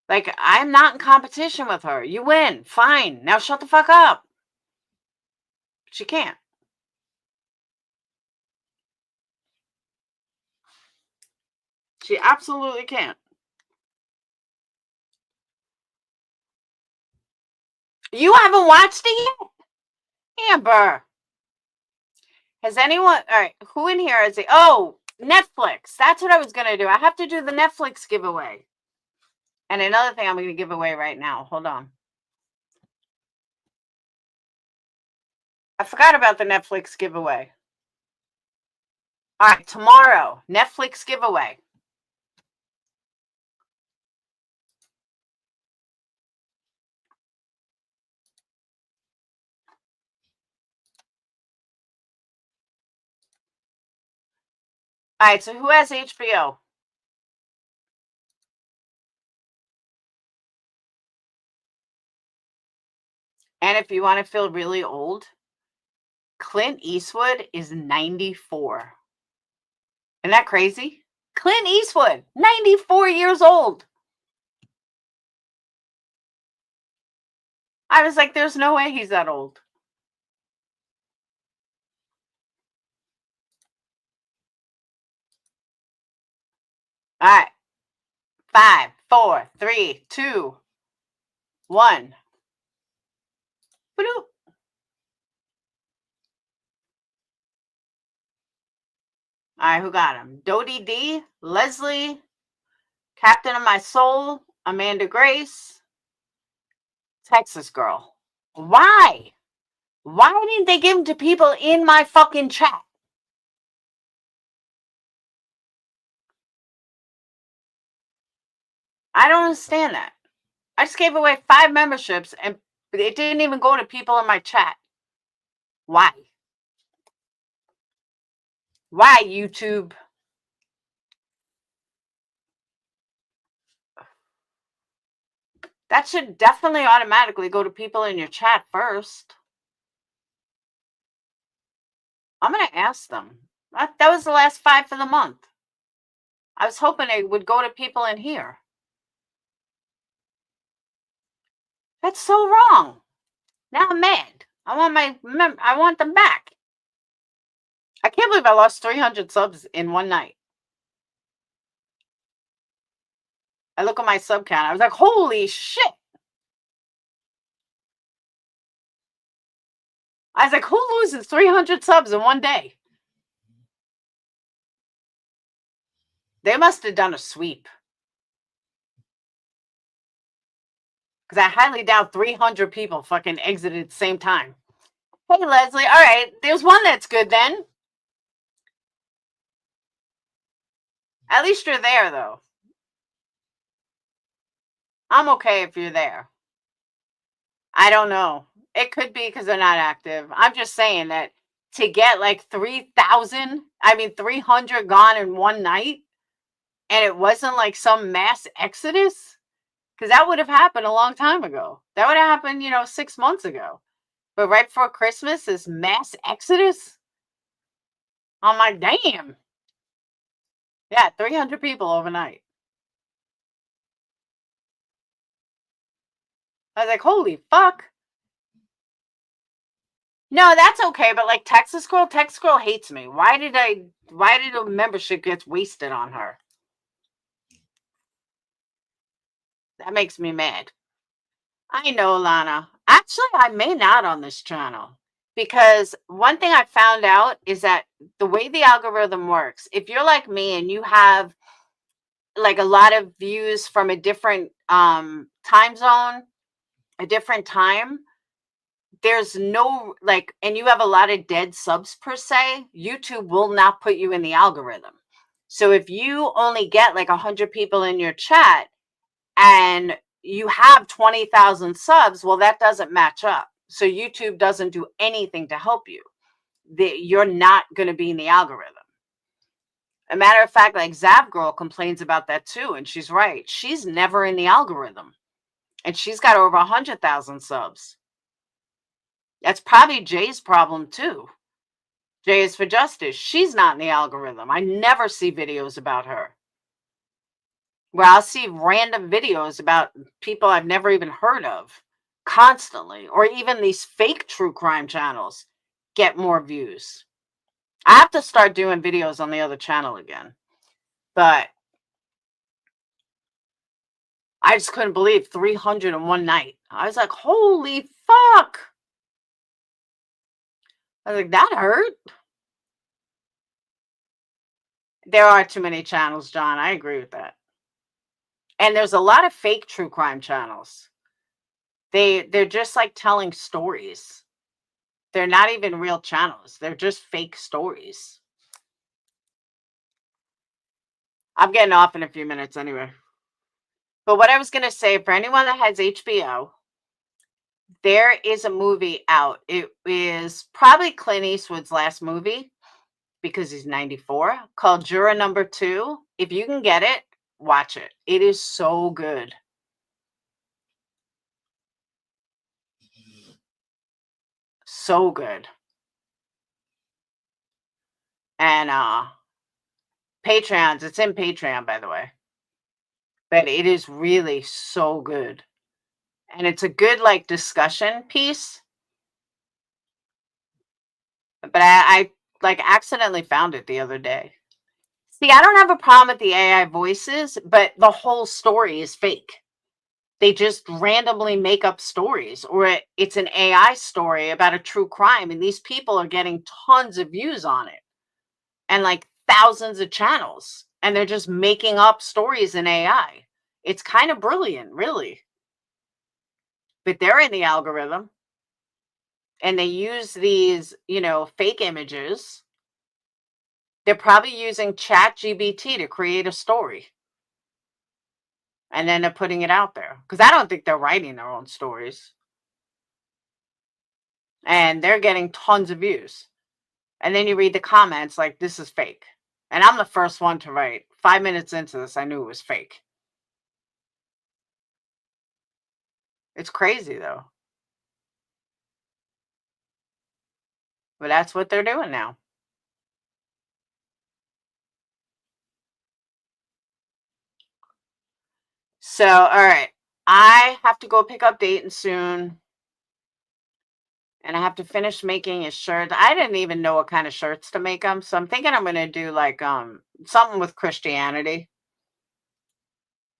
Like, I'm not in competition with her. You win. Fine. Now shut the fuck up. She can't. She absolutely can't. You haven't watched it yet? Amber. Has anyone, all right, who in here is it? Oh, Netflix. That's what I was going to do. I have to do the Netflix giveaway. And another thing I'm going to give away right now. Hold on. I forgot about the Netflix giveaway. All right, tomorrow, Netflix giveaway. All right, so who has HBO? And if you want to feel really old, Clint Eastwood is 94. Isn't that crazy? Clint Eastwood, 94 years old. I was like, there's no way he's that old. All right. 5, 4, 3, 2, 1. Ba-doop. All right, who got him? Dodie D, Leslie, Captain of My Soul, Amanda Grace, Texas Girl. Why? Why didn't they give them to people in my fucking chat? I don't understand that. I just gave away 5 memberships and it didn't even go to people in my chat. Why? Why, YouTube? That should definitely automatically go to people in your chat first. I'm going to ask them. That was the last 5 for the month. I was hoping it would go to people in here. That's so wrong. Now I'm mad. I want them back. I can't believe I lost 300 subs in one night. I look at my sub count. I was like, holy shit. I was like, who loses 300 subs in one day? They must have done a sweep. Because I highly doubt 300 people fucking exited at the same time. Hey, Leslie. All right. There's one that's good then. At least you're there, though. I'm okay if you're there. I don't know. It could be because they're not active. I'm just saying that to get like 300 gone in one night, and it wasn't like some mass exodus, because that would have happened a long time ago. That would have happened, 6 months ago. But right before Christmas, this mass exodus? I'm like, damn. Yeah, 300 people overnight. I was like, holy fuck. No, that's okay, but like Texas Girl hates me. Why did a membership get wasted on her? That makes me mad. I know, Lana. Actually, I may not on this channel. Because one thing I found out is that the way the algorithm works, if you're like me and you have like a lot of views from a different time zone, a different time, there's no and you have a lot of dead subs per se, YouTube will not put you in the algorithm. So if you only get like 100 people in your chat and you have 20,000 subs, well, that doesn't match up. So YouTube doesn't do anything to help you. You're not going to be in the algorithm. A matter of fact, like Zav Girl complains about that too, and she's right. She's never in the algorithm, and she's got over 100,000 subs. That's probably Jay's problem too. Jay is for Justice. She's not in the algorithm. I never see videos about her. Where I'll see random videos about people I've never even heard of constantly, or even these fake true crime channels get more views. I have to start doing videos on the other channel again, but I just couldn't believe 300 in one night. I was like, holy fuck. I was like, that hurt. There are too many channels, John. I agree with that. And there's a lot of fake true crime channels. They're just like telling stories. They're not even real channels. They're just fake stories. I'm getting off in a few minutes anyway. But what I was going to say, for anyone that has HBO, there is a movie out. It is probably Clint Eastwood's last movie because he's 94, called Juror Number 2. If you can get it, watch it. It is so good. So good. And Patreons, it's in Patreon, by the way. But it is really so good. And it's a good like discussion piece. But I like accidentally found it the other day. See, I don't have a problem with the AI voices, but the whole story is fake. They just randomly make up stories, or it's an AI story about a true crime, and these people are getting tons of views on it and like thousands of channels, and they're just making up stories in AI. It's kind of brilliant, really. But they're in the algorithm, and they use these, fake images. They're probably using ChatGPT to create a story. And then they're putting it out there. Because I don't think they're writing their own stories. And they're getting tons of views. And then you read the comments like, this is fake. And I'm the first one to write. 5 minutes into this, I knew it was fake. It's crazy, though. But that's what they're doing now. So, all right. I have to go pick up Dayton soon. And I have to finish making his shirts. I didn't even know what kind of shirts to make them. So I'm thinking I'm going to do like something with Christianity.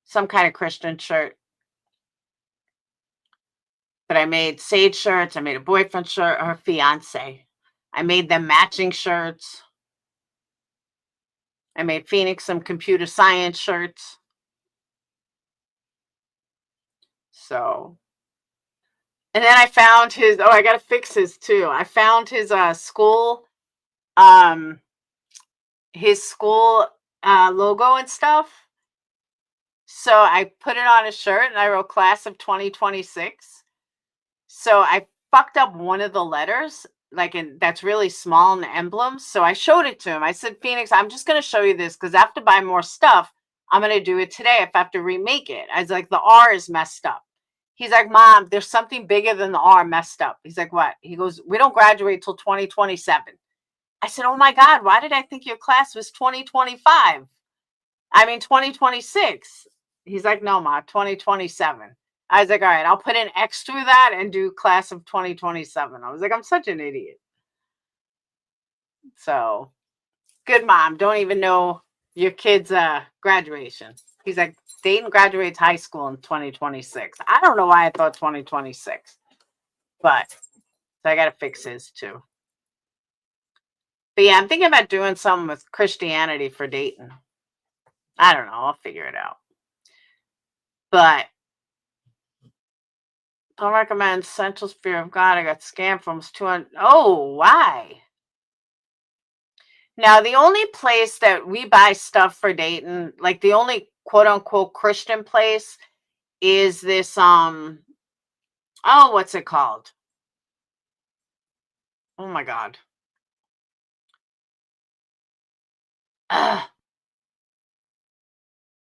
Some kind of Christian shirt. But I made Sage shirts. I made a boyfriend shirt, her fiance. I made them matching shirts. I made Phoenix some computer science shirts. So, and then I found his, I got to fix his too. I found his school logo and stuff. So I put it on a shirt and I wrote class of 2026. So I fucked up one of the letters, that's really small in the emblem. So I showed it to him. I said, Phoenix, I'm just going to show you this because I have to buy more stuff. I'm going to do it today if I have to remake it. I was like, the R is messed up. He's like, Mom, there's something bigger than the R messed up. He's like, what? He goes, we don't graduate till 2027. I said, oh my God, why did I think your class was 2025? 2026. He's like, no, Ma, 2027. I was like, all right, I'll put an X through that and do class of 2027. I was like, I'm such an idiot. So, good mom. Don't even know your kid's graduation. He's like, Dayton graduates high school in 2026. I don't know why I thought 2026. But so I got to fix his too. But yeah, I'm thinking about doing something with Christianity for Dayton. I don't know. I'll figure it out. But don't recommend Central Fear of God. I got scammed from 200. Oh, why? Now, the only place that we buy stuff for Dayton, like the only quote unquote Christian place, is this what's it called? Oh my God.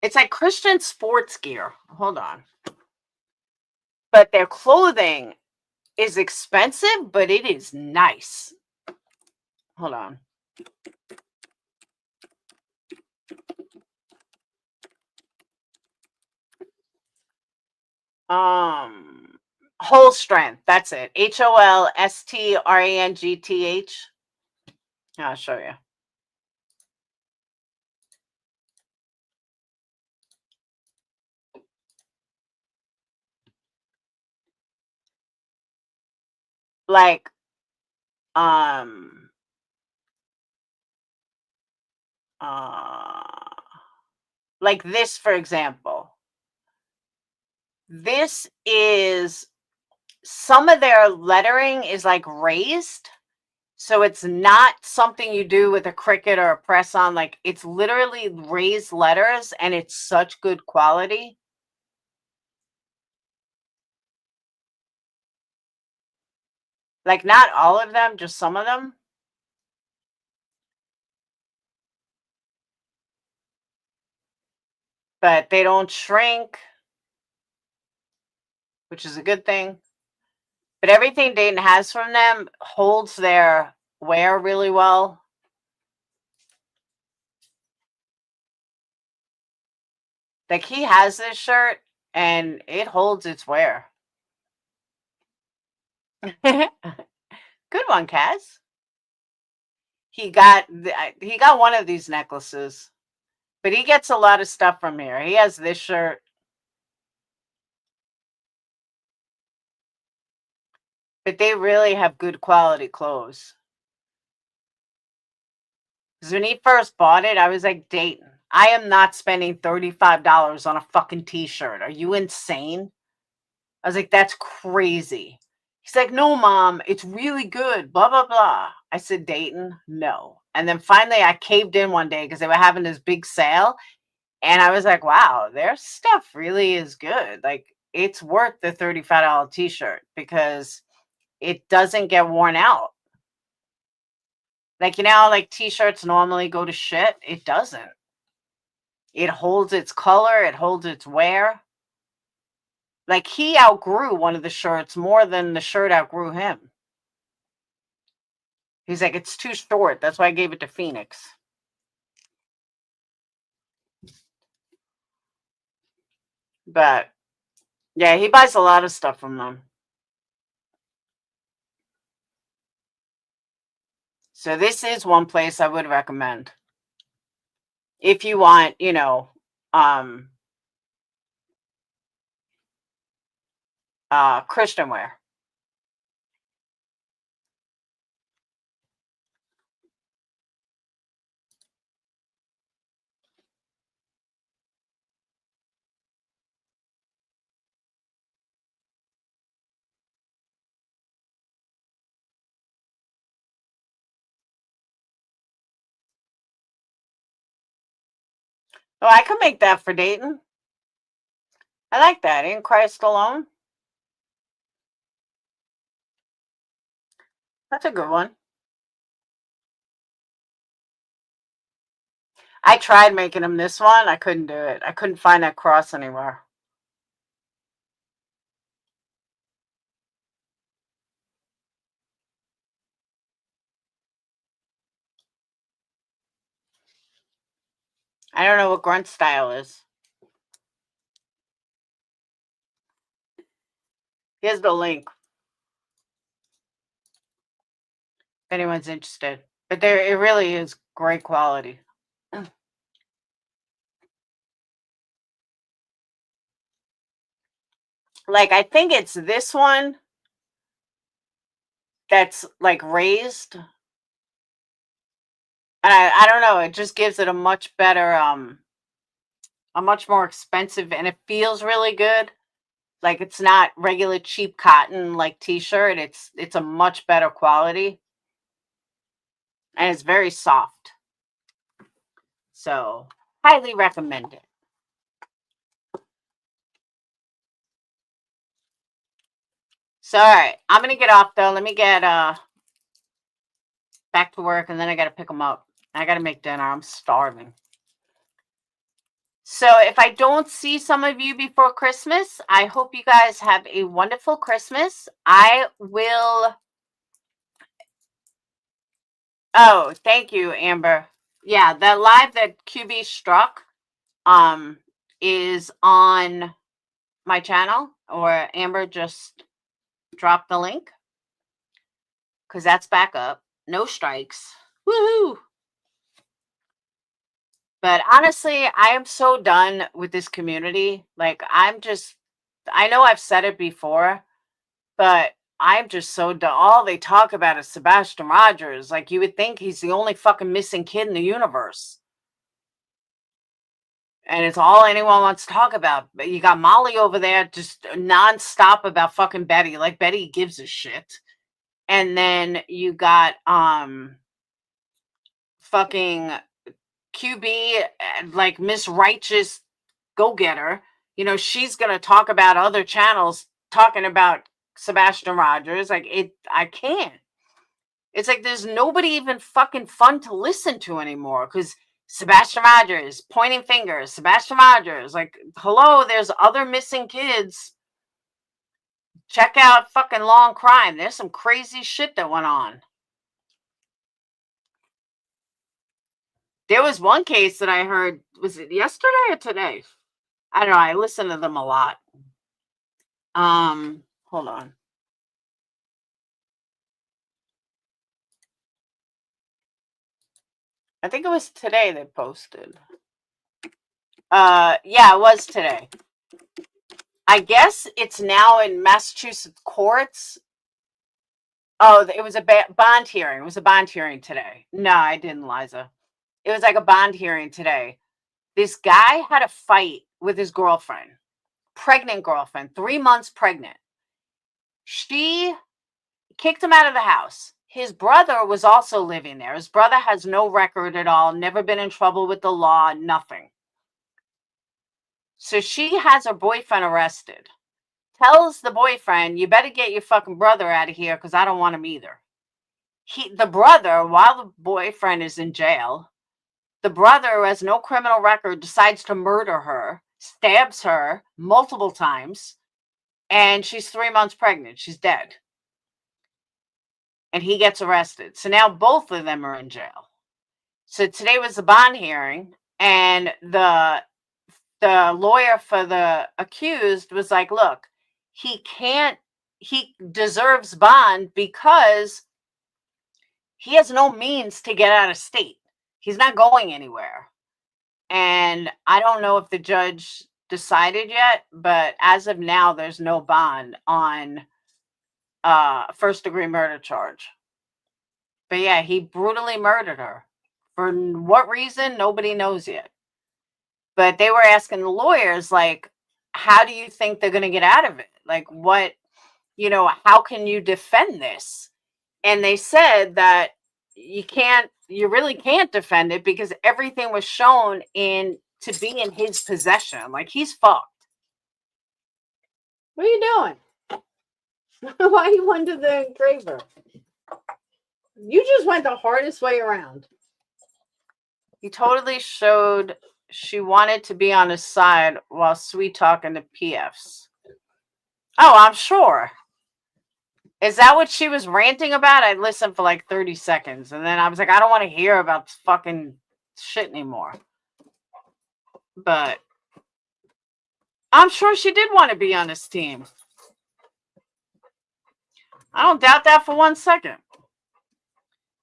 It's like Christian sports gear. Hold on. But their clothing is expensive, but it is nice. Hold on. Whole Strength. That's it. HOLSTRANGTH. I'll show you. Like, like this, for example. This is, some of their lettering is like raised. So it's not something you do with a Cricut or a press-on. Like, it's literally raised letters, and it's such good quality. Like, not all of them, just some of them. But they don't shrink, which is a good thing. But everything Dayton has from them holds their wear really well. Like, he has this shirt, and it holds its wear. Good one, Kaz. He got one of these necklaces, but he gets a lot of stuff from here. He has this shirt. But they really have good quality clothes. Because when he first bought it, I was like, Dayton, I am not spending $35 on a fucking t-shirt. Are you insane? I was like, that's crazy. He's like, no, Mom, it's really good, blah, blah, blah. I said, Dayton, no. And then finally I caved in one day because they were having this big sale. And I was like, wow, their stuff really is good. Like, it's worth the $35 t-shirt because it doesn't get worn out. Like, you know, like t-shirts normally go to shit. It doesn't. It holds its color. It holds its wear. Like, he outgrew one of the shirts more than the shirt outgrew him. He's like, it's too short. That's why I gave it to Phoenix. But, yeah, he buys a lot of stuff from them. So this is one place I would recommend. If you want, you know, Christian wear. Oh, I could make that for Dayton. I like that. In Christ alone. That's a good one. I tried making him this one. I couldn't do it. I couldn't find that cross anywhere. I don't know what grunt style is. Here's the link. If anyone's interested. But there, it really is great quality. Like, I think it's this one that's like raised. And I don't know, it just gives it a much better, a much more expensive, and it feels really good. Like, it's not regular cheap cotton like t-shirt. It's a much better quality. And it's very soft. So, highly recommend it. So, all right, I'm going to get off, though. Let me get back to work, and then I got to pick them up. I got to make dinner. I'm starving. So, if I don't see some of you before Christmas, I hope you guys have a wonderful Christmas. I will... Oh, thank you, Amber. Yeah, that live that QB struck is on my channel, or Amber just dropped the link because that's back up. No strikes. Woohoo! But honestly, I am so done with this community. Like, I know I've said it before, but I'm just so done. All they talk about is Sebastian Rogers. Like, you would think he's the only fucking missing kid in the universe. And it's all anyone wants to talk about. But you got Molly over there just nonstop about fucking Betty. Like Betty gives a shit. And then you got fucking QB, like Miss Righteous Go-Getter. You know, she's gonna talk about other channels talking about Sebastian Rogers. Like I can't. It's like there's nobody even fucking fun to listen to anymore because Sebastian Rogers pointing fingers. Sebastian Rogers, like, hello, there's other missing kids. Check out fucking Long Crime. There's some crazy shit that went on. There was one case that I heard, was it yesterday or today? I don't know. I listen to them a lot. Hold on. I think it was today they posted. Yeah, it was today. I guess it's now in Massachusetts courts. Oh, it was a bond hearing. It was a bond hearing today. No, I didn't, Liza. It was like a bond hearing today. This guy had a fight with his girlfriend, pregnant girlfriend, 3 months pregnant. She kicked him out of the house. His brother was also living there. His brother has no record at all, never been in trouble with the law, nothing. So she has her boyfriend arrested. Tells the boyfriend, you better get your fucking brother out of here because I don't want him either. The brother, while the boyfriend is in jail, the brother, who has no criminal record, decides to murder her, stabs her multiple times, and she's 3 months pregnant. She's dead. And he gets arrested. So now both of them are in jail. So today was the bond hearing, and the lawyer for the accused was like, look, he deserves bond because he has no means to get out of state. He's not going anywhere. And I don't know if the judge decided yet, but as of now, there's no bond on first-degree murder charge. But yeah, he brutally murdered her. For what reason, nobody knows yet. But they were asking the lawyers, like, how do you think they're going to get out of it? Like, what, how can you defend this? And they said that you really can't defend it because everything was shown to be in his possession. Like, he's fucked. What are you doing? Why you went to the engraver? You just went the hardest way around. He totally showed she wanted to be on his side while sweet talking to PFs. Oh, I'm sure. Is that what she was ranting about? I listened for like 30 seconds. And then I was like, I don't want to hear about fucking shit anymore. But I'm sure she did want to be on his team. I don't doubt that for 1 second.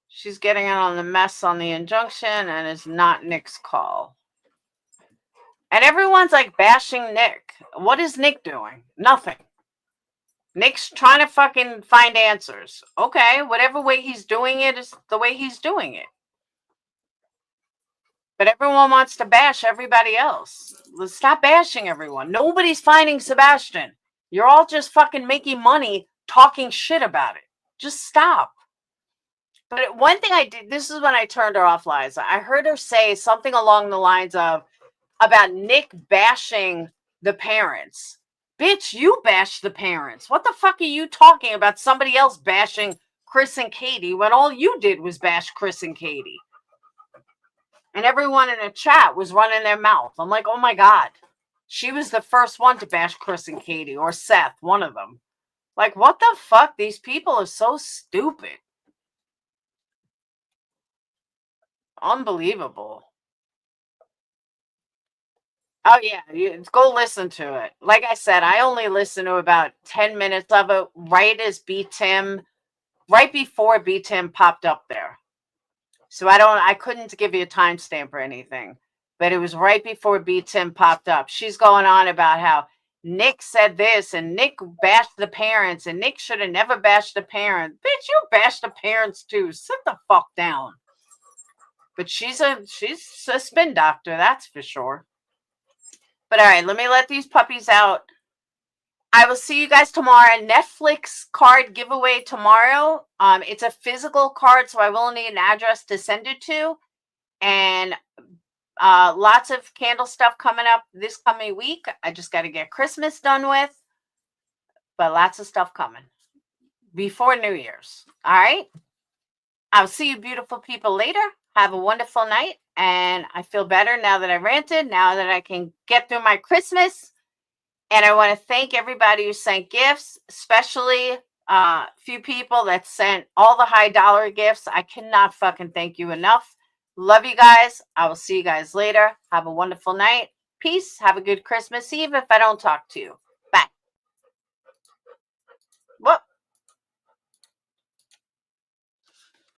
She's getting in on the mess on the injunction and it's not Nick's call. And everyone's like bashing Nick. What is Nick doing? Nothing. Nick's trying to fucking find answers. Okay, whatever way he's doing it is the way he's doing it. But everyone wants to bash everybody else. Let's stop bashing everyone. Nobody's finding Sebastian. You're all just fucking making money talking shit about it. Just stop. But one thing I did, this is when I turned her off, Liza. I heard her say something along the lines of, about Nick bashing the parents. Bitch, you bashed the parents. What the fuck are you talking about somebody else bashing Chris and Katie when all you did was bash Chris and Katie? And everyone in the chat was running their mouth. I'm like, oh my God. She was the first one to bash Chris and Katie, or Seth, one of them. Like, what the fuck? These people are so stupid. Unbelievable. Oh, yeah. Go listen to it. Like I said, I only listened to about 10 minutes of it right before B Tim popped up there. So I couldn't give you a timestamp or anything. But it was right before B Tim popped up. She's going on about how Nick said this and Nick bashed the parents and Nick should have never bashed the parents. Bitch, you bashed the parents too. Sit the fuck down. But she's a spin doctor, that's for sure. But all right, let me let these puppies out. I will see you guys tomorrow. Netflix card giveaway tomorrow. It's a physical card, so I will need an address to send it to. And lots of candle stuff coming up this coming week. I just got to get Christmas done with. But lots of stuff coming before New Year's. All right. I'll see you beautiful people later. Have a wonderful night. And I feel better now that I ranted, now that I can get through my Christmas. And I want to thank everybody who sent gifts, especially a few people that sent all the high dollar gifts. I cannot fucking thank you enough. Love you guys. I will see you guys later. Have a wonderful night. Peace. Have a good Christmas Eve if I don't talk to you.